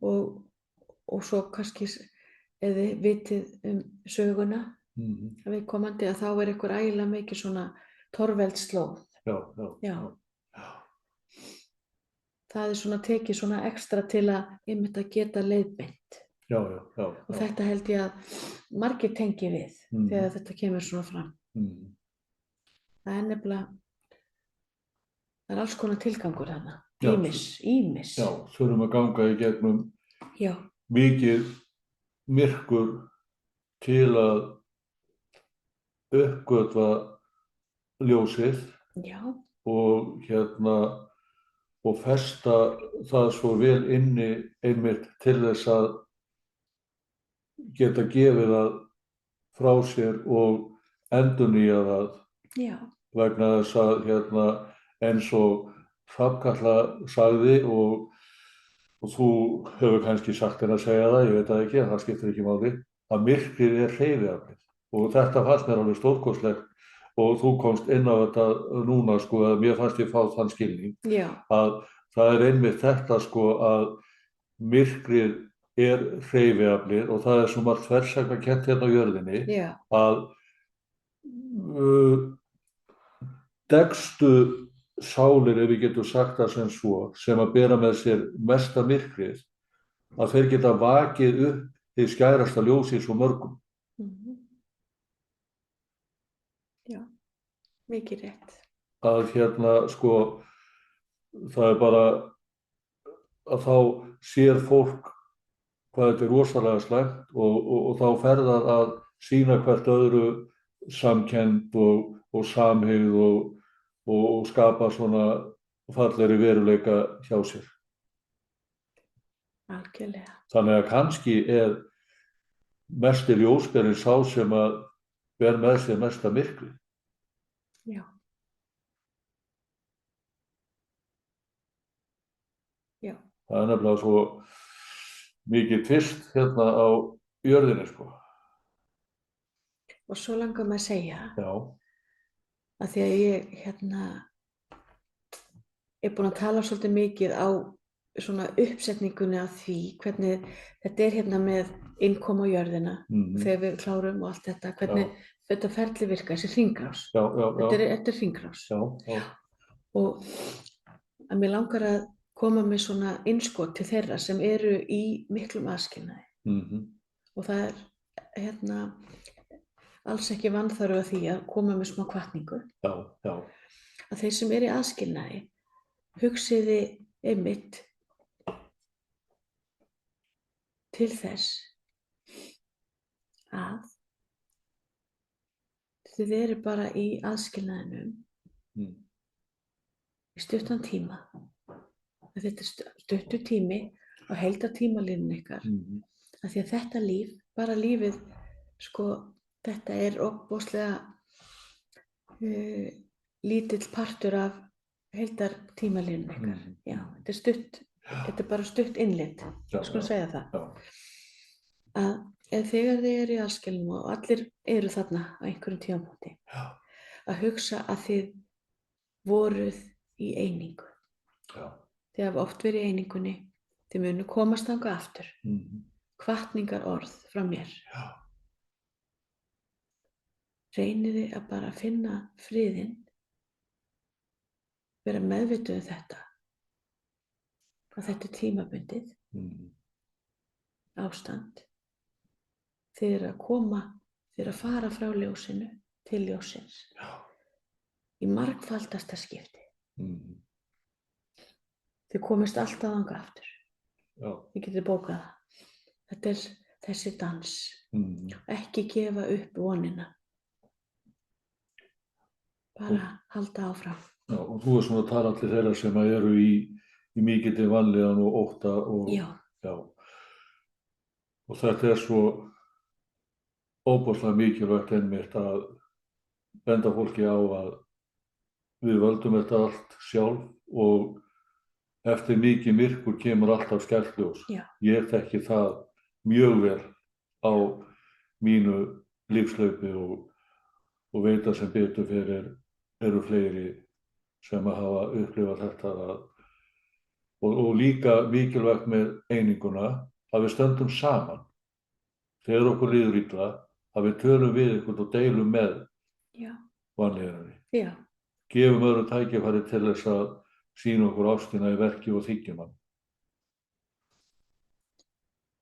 Speaker 1: og svo kannski ef þið vitið söguna að viðkomandi, að þá einhver ægilega mikið svona torveldslóð. Já. Það svona tekið svona ekstra til að einmitt að geta leiðbeint. Já. Og þetta held ég að margir tengi við þegar þetta kemur svona fram. Það nefnilega, það alls konar tilgangur þarna. Ýmis.
Speaker 2: Já, þurfum að ganga í gegnum mikið myrkur til að uppgötva ljósið. Já. Og festa það svo vel inni einmitt til þess að geta gefið það frá sér og endurnýja það. Já. Vegna þess að eins og Hrafnkatla sagði og þú hefur kannski sagt henni að segja það, ég veit það ekki, það skiptir ekki máli, að myrkrið hreyfiaflið. Og þetta fannst mér alveg stórkostlegt. Og þú komst inn á þetta núna sko, að mér fannst ég fá þann skilning. Já. Að það einmitt þetta sko, að myrkrið hreyfiaflið og það svo margt þversagnakennt hérna á jörðinni. Já. Að deggstu sálir, ef við getum sagt það sem svo, sem að bera með sér mesta myrkrið, að þeir geta vakið upp því skærasta ljósi svo mörgum.
Speaker 1: Já, mikið rétt.
Speaker 2: Að sko, það bara að þá sér fólk hvað þetta rosalega slæmt og þá fer það að sýna hvert öðru samkennd og samhygð og skapa svona fallegri veruleika hjá sér.
Speaker 1: Algjörlega.
Speaker 2: Þannig að kannski mesti ljósberinn sá sem að ber með sér mesta myrkrið. Já. Já. Það nefnilega svo mikið tvist hérna á jörðinni sko.
Speaker 1: Og svo langar maður að segja að því að ég er búin að tala svolítið mikið á svona uppsetningunni af því hvernig þetta hérna með innkoma á jörðina þegar við klárum og allt þetta, hvernig þetta ferli virka, þessi hringrás. Þetta hringrás. Og að mér langar að koma með svona innskot til þeirra sem eru í miklum aðskilnaði. Og það alls ekki vanþörf á því að koma með smá hvatningu.
Speaker 2: Já, já.
Speaker 1: Að þeir sem eru í aðskilnaði hugsiði einmitt til þess að þið eru bara í aðskilnaðinum í stuttan tíma. Þetta er stuttur tími á heildartímalínu ykkar. Af því að þetta líf, bara lífið, sko, þetta er ofboðslega lítill partur af heildartímalínu ykkar. Já, þetta er stutt, þetta er bara stutt innlit, skulum segja það. Að þegar þið eru í aðskilnaði og allir eru þarna á einhverjum tímapunkti, að hugsa að þið voruð í einingu. Þið hafa oft verið í einingunni, þið munu komast þangað aftur. Hvatningar orð frá mér. Reyniði að bara finna friðinn, vera meðvituð þetta, að þetta er tímabundið ástand. Þið eru að koma, þið eru að fara frá ljósinu til ljósins í margfaldasta skipti. Þið komist alltaf þangað aftur. Þið getið bókað það. Þetta er þessi dans. Ekki gefa upp vonina. Bara halda áfram.
Speaker 2: Já, og þú er svona að tala allir þeirra sem eru í mikilli vanlíðan og ótta og
Speaker 1: já.
Speaker 2: Og þetta er svo óbúslega mikilvægt einmitt að benda fólki á að við völdum þetta allt sjálf og eftir mikið myrkur kemur alltaf skært ljós. Ég þekki það mjög vel á mínu lífslaupi og veit að sem betur fyrir eru fleiri sem að hafa upplifað þetta og líka mikilvægt með eininguna að við stöndum saman þegar okkur líður illa, að við tölum við ykkur og deilum með vanlíðaninni. Gefum öðrum tækifæri til þess að sýna okkur ástina í verki og þykjum hann.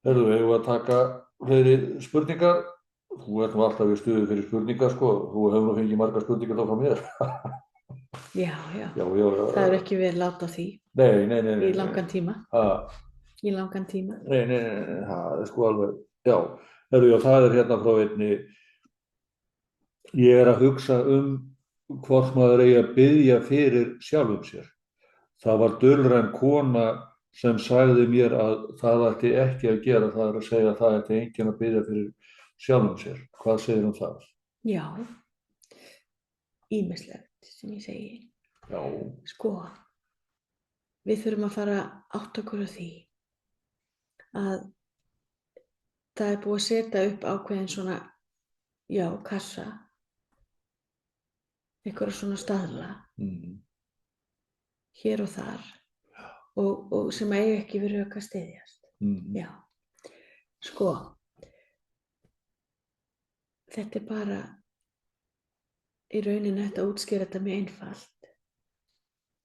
Speaker 2: Eigum við að taka fleiri spurningar? Þú ert nú alltaf í stuði fyrir spurningar, sko. Þú hefur nú fengið margar spurningar þá frá mér.
Speaker 1: Já. Það er ekki verið láta því.
Speaker 2: Nei.
Speaker 1: Í langan tíma. Í langan tíma.
Speaker 2: Nei, það er sko alveg, já. Það er hérna frá einni, ég er að hugsa hvort maður eigi að biðja fyrir sjálfum sér. Það var dulræn kona sem sagði mér að það ætti ekki að gera, það er að segja að það ætti enginn að biðja fyrir sjálfum sér. Hvað segir það? Já, ýmislegt sem ég segi. Já. Sko, við þurfum að fara átta okkur á því að það er búið að setja upp ákveðin svona, kassa, einhverja svona staðla. Hér og þar og sem eiga ekki við rök að styðjast. Já, sko, þetta er bara í rauninni hægt að útskýra þetta mjög einfalt.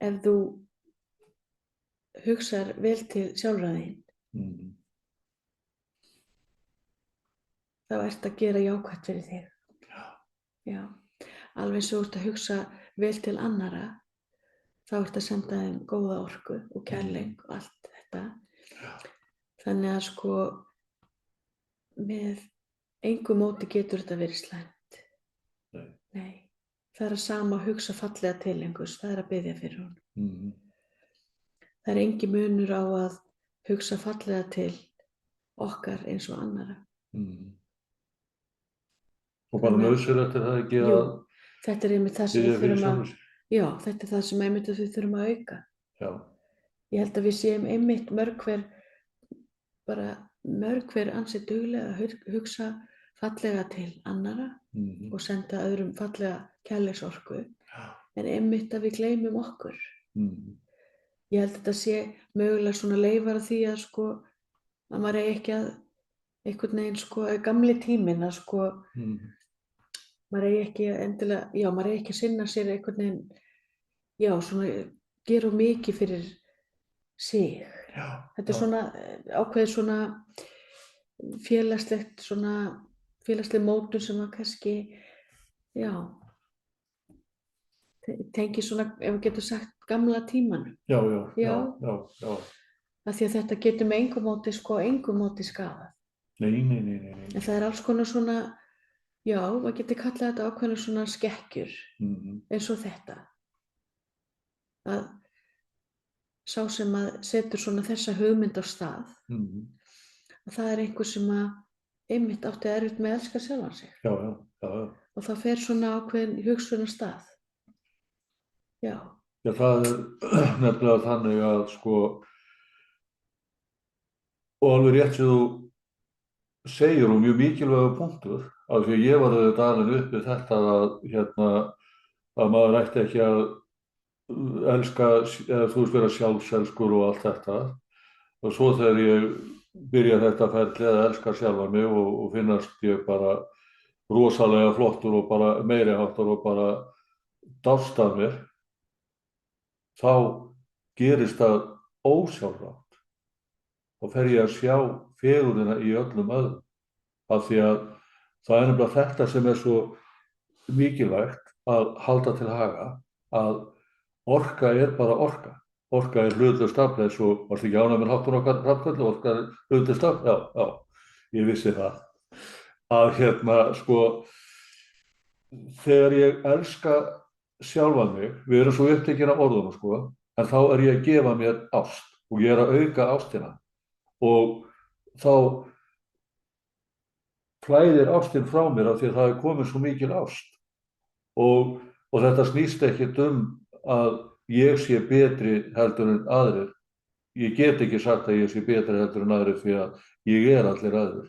Speaker 2: Ef þú hugsar vel til sjálfra þín, þá ert að gera jákvætt fyrir þig. Já, alveg svo ert að hugsa vel til annara, þá ert að senda þeim góða orku og kærleik og allt þetta. Þannig að sko, með engu móti getur þetta verið slæmt. Nei. Það er að sama hugsa fallega til einhvers, það er að biðja fyrir honum. Það er engin munur á að hugsa fallega til okkar eins og annara. Og bara nauðsynlegt er það ekki að þetta er einmitt það sem við þurfum að þetta er það sem einmitt við þurfum að auka. Já. Ég held að við séum einmitt mörg hver ansi duglega að hugsa fallega til annara og senda öðrum fallega kærleiksorku, en einmitt að við gleymum okkur. Ég held að þetta sé mögulega svona leifar af því að sko, að maður eigi ekki að einhvern veginn sko, gamli tíminn að sko, maður eigi ekki endilega, maður eigi ekki að sinna sér einhvern veginn, svona gera mikið fyrir sig. Þetta er svona ákveðið svona félagslegt svona
Speaker 1: félagsleg mótun sem að kannski, já, tengi svona, ef við getum sagt, gamla tímanum.
Speaker 2: Já.
Speaker 1: Af því að þetta getur með engu móti skaðað.
Speaker 2: Nei.
Speaker 1: En það alls konar svona, já, maður getur kallað þetta ákveðnar svona skekkjur, eins og þetta. Að sá sem að setur svona þessa hugmynd á stað, að það einhver sem að einmitt átti erfitt með að elska sjálfan sig.
Speaker 2: Já.
Speaker 1: Og það fer svona ákveðin hugsun af stað. Já.
Speaker 2: Já, það nefnilega þannig að sko, og alveg rétt sem þú segir og mjög mikilvægur punktur, af því að ég var auðvitað alveg upp við þetta að maður ætti ekki að elska, eða þú veist vera sjálfselskur og allt þetta. Og svo þegar ég byrja þetta ferli að elska sjálfa mig og finnast ég bara rosalega flottur og bara meiri háttar og bara dást af mér, þá gerist það ósjálfrátt. Þá fer ég að sjá fegurðina í öllum öðrum. Af því að það nefnilega þetta sem svo mikilvægt að halda til haga, að orka bara orka. Orka hlutlaust afl, eins og varstu ekki ánægð með háttinn okkar Hrafnkell, orka hlutlaust afl? Já, ég vissi það. Að sko, þegar ég elska sjálfan mig, við erum svo upptekin af orðunum sko, en þá ég að gefa mér ást og ég að auka ástina. Og þá flæðir ástin frá mér af því að það komin svo mikil ást. Og þetta snýst ekkert að ég sé betri heldur en aðrir. Ég get ekki sagt að ég sé betri heldur en aðrir því að ég allir aðrir.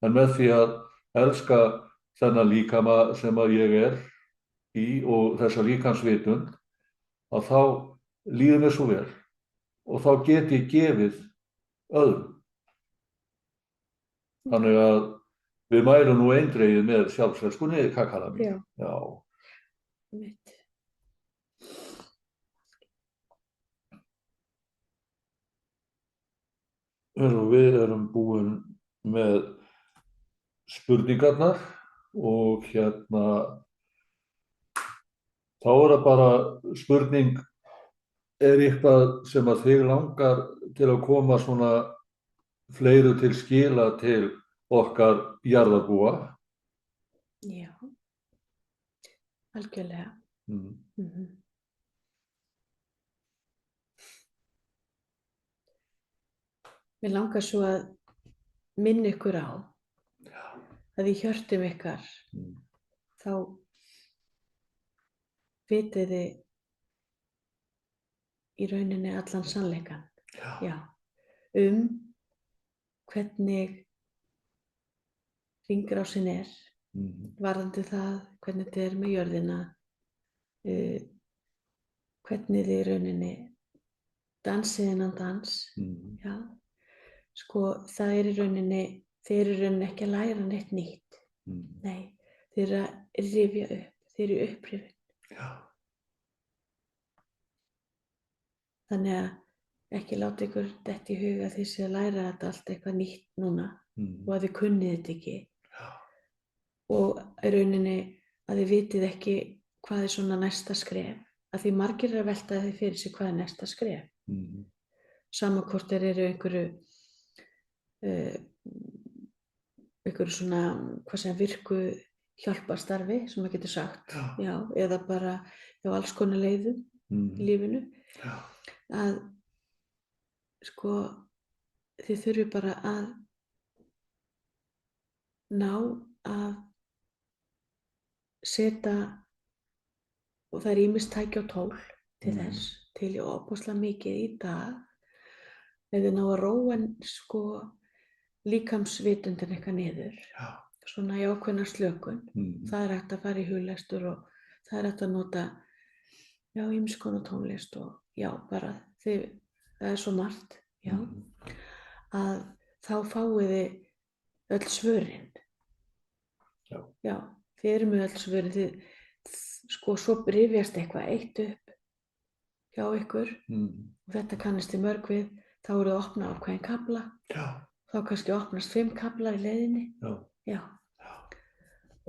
Speaker 2: En með því að elska þennan líkama sem að ég í og þessa líkamsvitund, að þá líður mér svo vel og þá get ég gefið öðrum. Þannig að við mælum nú eindregið með sjálfselskunni, kakala mín. Já.
Speaker 1: Mitt.
Speaker 2: Við erum búin með spurningarnar og þá það bara spurning, eitthvað sem að þig langar til að koma svona fleiru til skila til okkar jarðarbúa?
Speaker 1: Já, algjörlega. Mér langar svo að minna ykkur á að í hjörtum ykkar þá vitið þið í rauninni allan sannleikann. Já. Hvernig hringrásin varðandi það, hvernig þetta með jörðina, hvernig þið í rauninni dansið innan dans. Já. Sko, það í rauninni, þið í rauninni ekki að læra neitt nýtt. Nei, þið að rifja upp, þið í upprifun.
Speaker 2: Já.
Speaker 1: Þannig að ekki láta ykkur detta í huga því að læra þetta allt eitthvað nýtt núna og að þið kunnið þetta ekki.
Speaker 2: Já.
Speaker 1: Og í rauninni að þið vitið ekki hvað svona næsta skref. Að því margir að velta því fyrir sig hvað næsta skref. Sama hvort eru einhverju svona, hvað sem virku hjálparstarfi, sem maður getur sagt. Já, eða bara alls konar leiðum í lífinu.
Speaker 2: Já.
Speaker 1: Að sko, þið þurfið bara að ná að setja, og það ýmis tæki og tól til þess, til ég ofboðslega mikið í dag, ef þið ná að róa sko líkamsvitundin eitthvað niður.
Speaker 2: Já.
Speaker 1: Svona í ákveðna slökun. Það hægt að fara í huglestur og það hægt að nota ýmis konar tónlist og bara það svo margt, að þá fáið þið öll svörin. Já, þið eru með öll svörin, sko, svo rifjast eitthvað eitt upp hjá ykkur og þetta kannist þið mörg við, þá eru þið að opna ákveðin kafla, þá kannski opnast 5 kaflar í leiðinni. Já.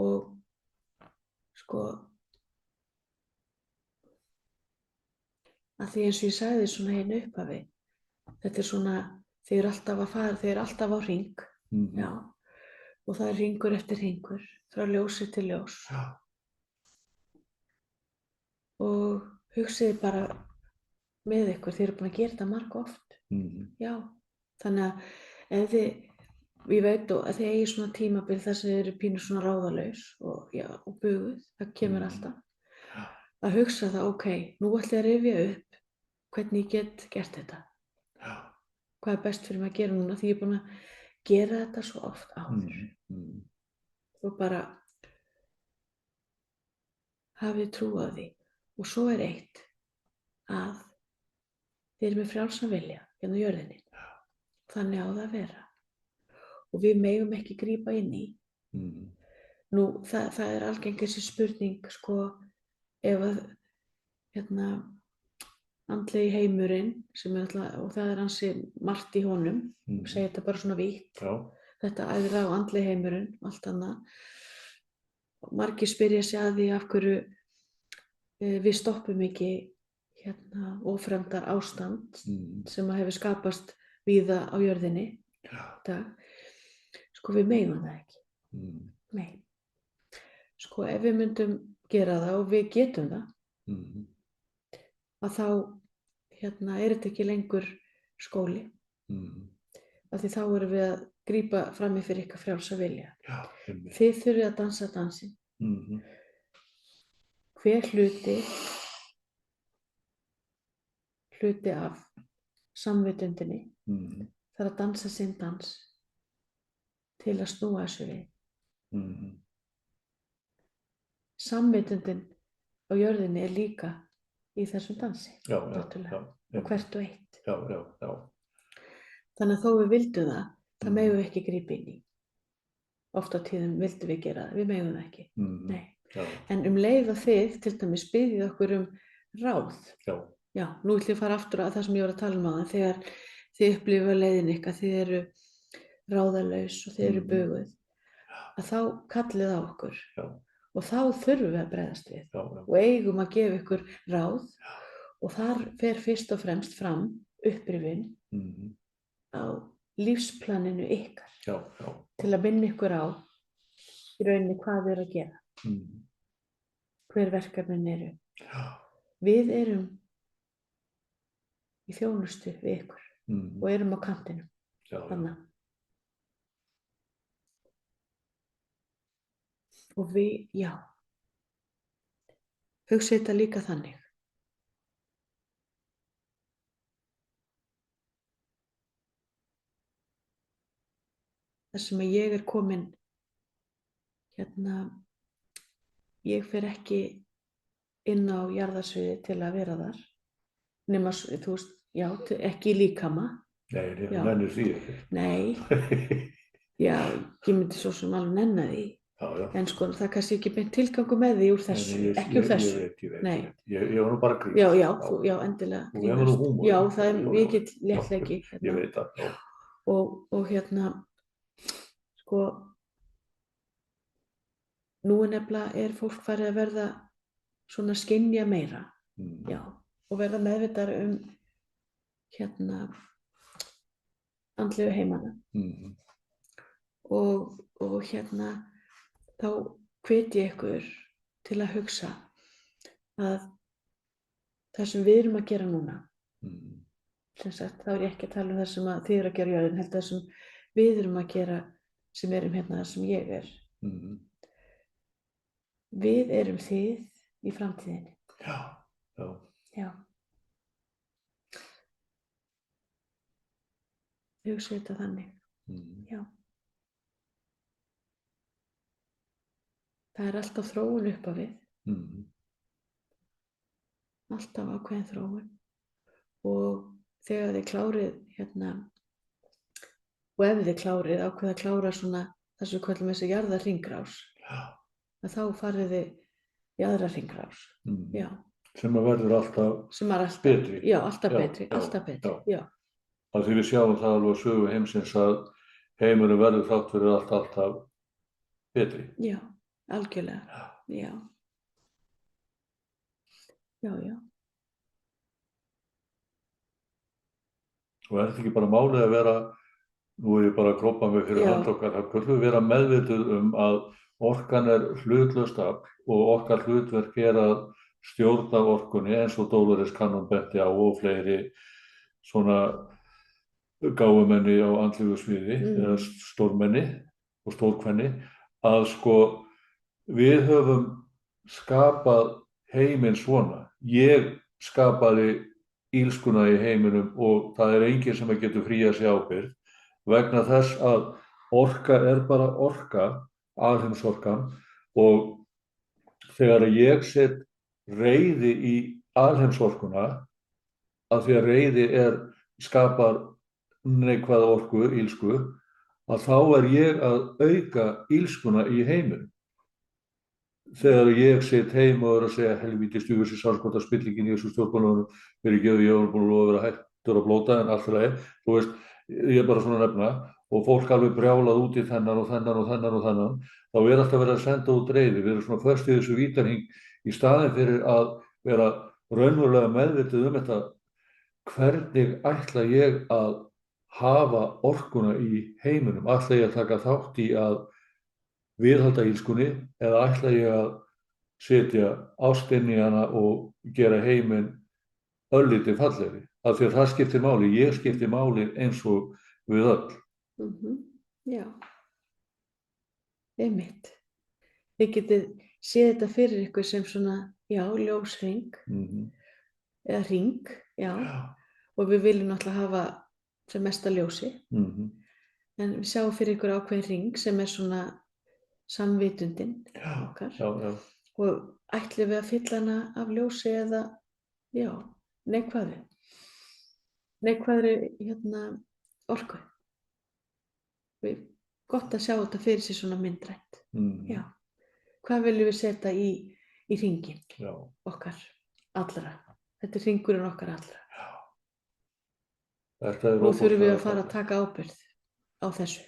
Speaker 1: og sko að því eins og ég sagði svona hérna upphafi, þetta svona, þið eru alltaf að fara, þið eru alltaf á hring, já, og það er hringur eftir hringur, frá ljósi til ljós.
Speaker 2: Já.
Speaker 1: Og hugsiði bara með ykkur, þið eru búin að gera þetta margoft, já, þannig að ef þið, ég veit að þið eigi svona tímabil þar sem þið eru pínu svona ráðalaus og, já, og buguð, það kemur alltaf, að hugsa það, ok, nú ætla ég að rifja upp hvernig ég get gert þetta.
Speaker 2: Já.
Speaker 1: Hvað er best fyrir mig að gera núna því ég er búin að gera þetta svo oft áður. Og bara hafið trú á því. Og svo er eitt að þið eru með frjálsan vilja hérna á jörðinni. Þannig á það að vera. Og við megum ekki grípa inn í. Nú, það er algeng þessi spurning, sko, ef að hérna andlegi heimurinn sem er alltaf, og það er ansi margt í honum, segja þetta bara svona vítt, þetta æðra og andlegi heimurinn, allt annað. Margir spyrja sig að því af hverju við stoppum ekki hérna ófremdar ástand sem að hefur skapast víða á jörðinni. Sko við megum það ekki. Nei. Sko ef við myndum gera það og við getum það, að þá hérna er þetta ekki lengur skóli. Af því þá erum við að grípa fram í fyrir ykkar frjálsa vilja.
Speaker 2: Já,
Speaker 1: þið þurfið að dansa dansinn. Hver hluti af samvitundinni þarf að dansa sinn dans til að snúa þessu við. Samvitundin á jörðinni er líka í þessum dansi, náttúrulega, og hvert og eitt. Þannig að þó við vildum það megum við ekki grípa inn í. Oft á tíðum vildum við gera það, við megum það ekki. Nei. En leið að þið, til dæmis, biðjið okkur ráð. Já, nú ætlum ég að fara aftur að það sem ég var að tala áðan, þegar þið upplifa leiðin ykkar, þið eru ráðalaus og þið eru buguð, að þá kallið á okkur. Og þá þurfum við að bregðast við og eigum að gefa ykkur ráð og þar fer fyrst og fremst fram upprifjun á lífsplaninu ykkar til að minna ykkur á í rauninni hvað þið eru að gera, hver verkefnin eru. Við erum í þjónustu við ykkur og erum á kantinum. Þannig. Og við, já, hugsið þetta líka þannig. Þar sem að ég er komin, hérna, ég fer ekki inn á jarðarsviði til að vera þar, nema, þú veist, já, ekki í líkama.
Speaker 2: Nei, ég nennir því ekki.
Speaker 1: Nei, já, ég myndi svo sem alveg nenna því. En sko það er kannski ekki beint tilgangur með því úr þessu, ekki úr þessu.
Speaker 2: Ég veit. Ég var nú bara grínast.
Speaker 1: Já, endilega.
Speaker 2: Og ég var nú húmor.
Speaker 1: Já, það er mikill léttleiki.
Speaker 2: Ég veit það, já.
Speaker 1: Og hérna, sko, nú nefnilega fólk farið að verða svona skynja meira. Já, og verða meðvitað hérna, andlegu heimana. Og hérna, þá hvet ég ykkur til að hugsa að það sem við erum að gera núna, sem sagt, þá er ég ekki að tala það sem þið eru að gera jörðin, heldur það sem við erum að gera sem erum hérna þar sem ég er. Við erum þið í framtíðinni. Já. Hugsið þetta þannig. Já. Það er alltaf þróun upp á við. Alltaf ákveðin þróun. Og þegar þið klárið hérna, og ef þið klárið ákveða að klára svona það sem við köllum þessi jarðarhringrás, að þá farið þið í aðra hringrás. Já.
Speaker 2: Sem að verður alltaf betri.
Speaker 1: Já, alltaf betri, alltaf betri. Já.
Speaker 2: Af því við sjáum það alveg á sögu heimsins að heimurinn verður þrátt fyrir alltaf betri.
Speaker 1: Já. algjörlega, já. Já, já.
Speaker 2: Og er þetta ekki bara málið að vera, nú er ég bara að krópa mig fyrir
Speaker 1: Já.
Speaker 2: hönd okkar, það hvernig vera meðvituð að orkan er hlutlaust afl og okkar hlutverk er að stjórna orkunni eins og Dolores Cannon benti á og fleiri svona gáfumenni á andlegu sviði eða stórmenni og stórkvenni, að sko við höfum skapað heiminn svona. Ég skapaði ílskuna í heiminum og það er enginn sem getur fríað sig ábyrgð vegna þess að orka er bara orka, alheimsorkan, og þegar ég set reiði í alheimsorkuna, af því að reiði skapar neikvæða orku, ílsku, að þá er ég að auka ílskuna í heiminum. Þegar ég sit heim og er að segja helvíti stjúfur sér sálskota spillingin í þessu stjórnmálunum fyrir geðu, ég var búin að vera hættur að blóta en allt í lagi, þú veist, ég er bara svona að nefna, og fólk alveg brjálað út í þennan og þennan og þennan og þennan, þá er alltaf verið að senda út reiði. Við erum svona först í þessu vítarhing í staðinn fyrir að vera raunverulega meðvituð þetta, hvernig ætla ég að hafa orkuna í heiminum, ætla ég að taka þátt í að viðhalda ílskunni eða ætla ég að setja ást inn í hana og gera heiminn örlítið fallegri, af því að það skiptir máli, ég skipti máli eins og við öll.
Speaker 1: Já, einmitt. Þið getið séð þetta fyrir ykkur sem svona, já, ljóshring eða hring, já, og við viljum náttúrulega hafa sem mesta ljósi, en við sjáum fyrir ykkur ákveðin hring sem er svona samvitundin okkar, og ætlum við að fylla hana af ljósi eða, já, neikvæðri orku. Gott að sjá þetta fyrir sig svona myndrænt. Já. Hvað viljum við setja í hringinn okkar allra? Þetta er hringurinn okkar allra. Nú þurfum við að fara að taka ábyrgð á þessu,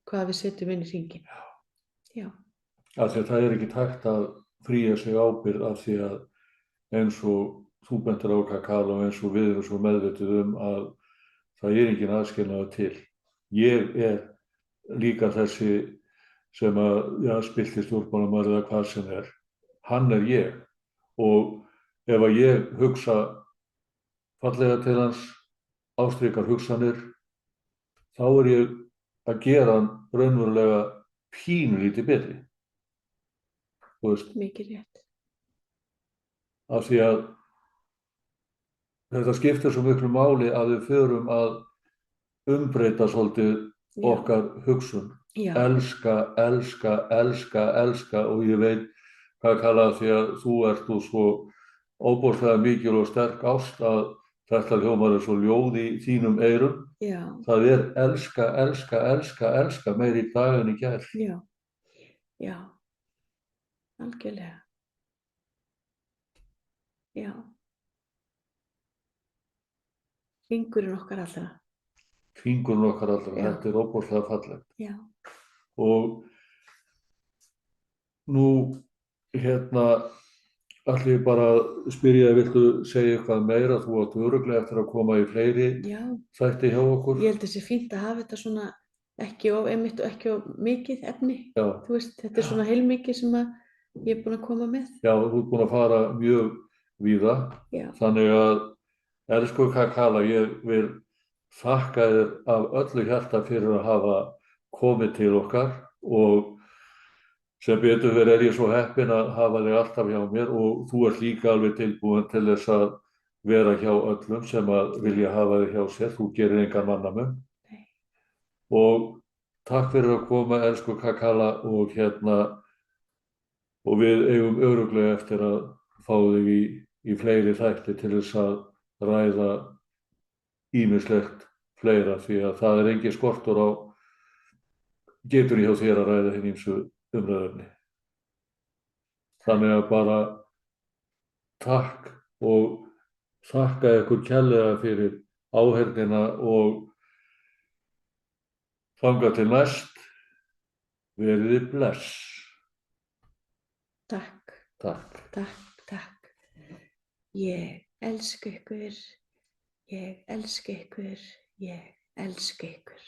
Speaker 1: hvað við setjum inn í hringinn. Já.
Speaker 2: Af því að það er ekki hægt að fría sig ábyrgð, af því að eins og þú bentir á Kakala og eins og við erum svo meðvituð að það er engin aðskilnaður til. Ég er líka þessi sem að spillti stjórnmálamaður eða hvað sem er. Hann er ég, og ef að ég hugsa fallega til hans, ástrikar hugsanir, þá er ég að gera hann raunverulega pínulítið betri. Þú veist.
Speaker 1: Mikið rétt.
Speaker 2: Af því að þetta skiptir svo miklu máli að við förum að umbreyta svolítið okkar hugsun. Elska, elska, elska, elska, og ég veit hvað kalla því að þú ert svo óbóðslega mikil og sterk ást að þetta hljómar er svo ljóð í þínum eyrum.
Speaker 1: Já.
Speaker 2: Það er elska, elska, elska, elska meir í dag en í gær.
Speaker 1: Já, já, algjörlega. Já. Hringurinn okkar allra.
Speaker 2: Hringurinn okkar allra, þetta er óbóðslega fallegt.
Speaker 1: Já.
Speaker 2: Og nú, ætla ég bara að spyrja, viltu segja eitthvað meira? Þú átt örugglega eftir að koma í fleiri þætti hjá okkur.
Speaker 1: Ég held að það sé fínt að hafa þetta svona ekki of mikið efni.
Speaker 2: Já.
Speaker 1: Þú veist, þetta er svona heilmikið sem að ég er búin að koma með.
Speaker 2: Já, þú ert búin að fara mjög víða. Já. Þannig að, elsku Kakala, ég vil þakka þér af öllu hjarta fyrir að hafa komið til okkar, og sem betur fyrir er ég svo heppinn að hafa þig alltaf hjá mér, og þú ert líka alveg tilbúin til þess að vera hjá öllum sem að vilja hafa þig hjá sér. Þú gerir engan mannamun. Nei. Og takk fyrir að koma, elsku Kakala, og og við eigum örugglega eftir að fá þig í fleiri þætti til þess að ræða ýmislegt fleira, því að það er engin skortur á getur hjá þér að ræða hin ýmsu umræðefni. Þannig að bara takk, og þakka ykkur kærlega fyrir áheyrnina, og þangað til næst, verið bless.
Speaker 1: Takk,
Speaker 2: Takk.
Speaker 1: takk, takk. Ég elska ykkur, ég elska ykkur, ég elska ykkur.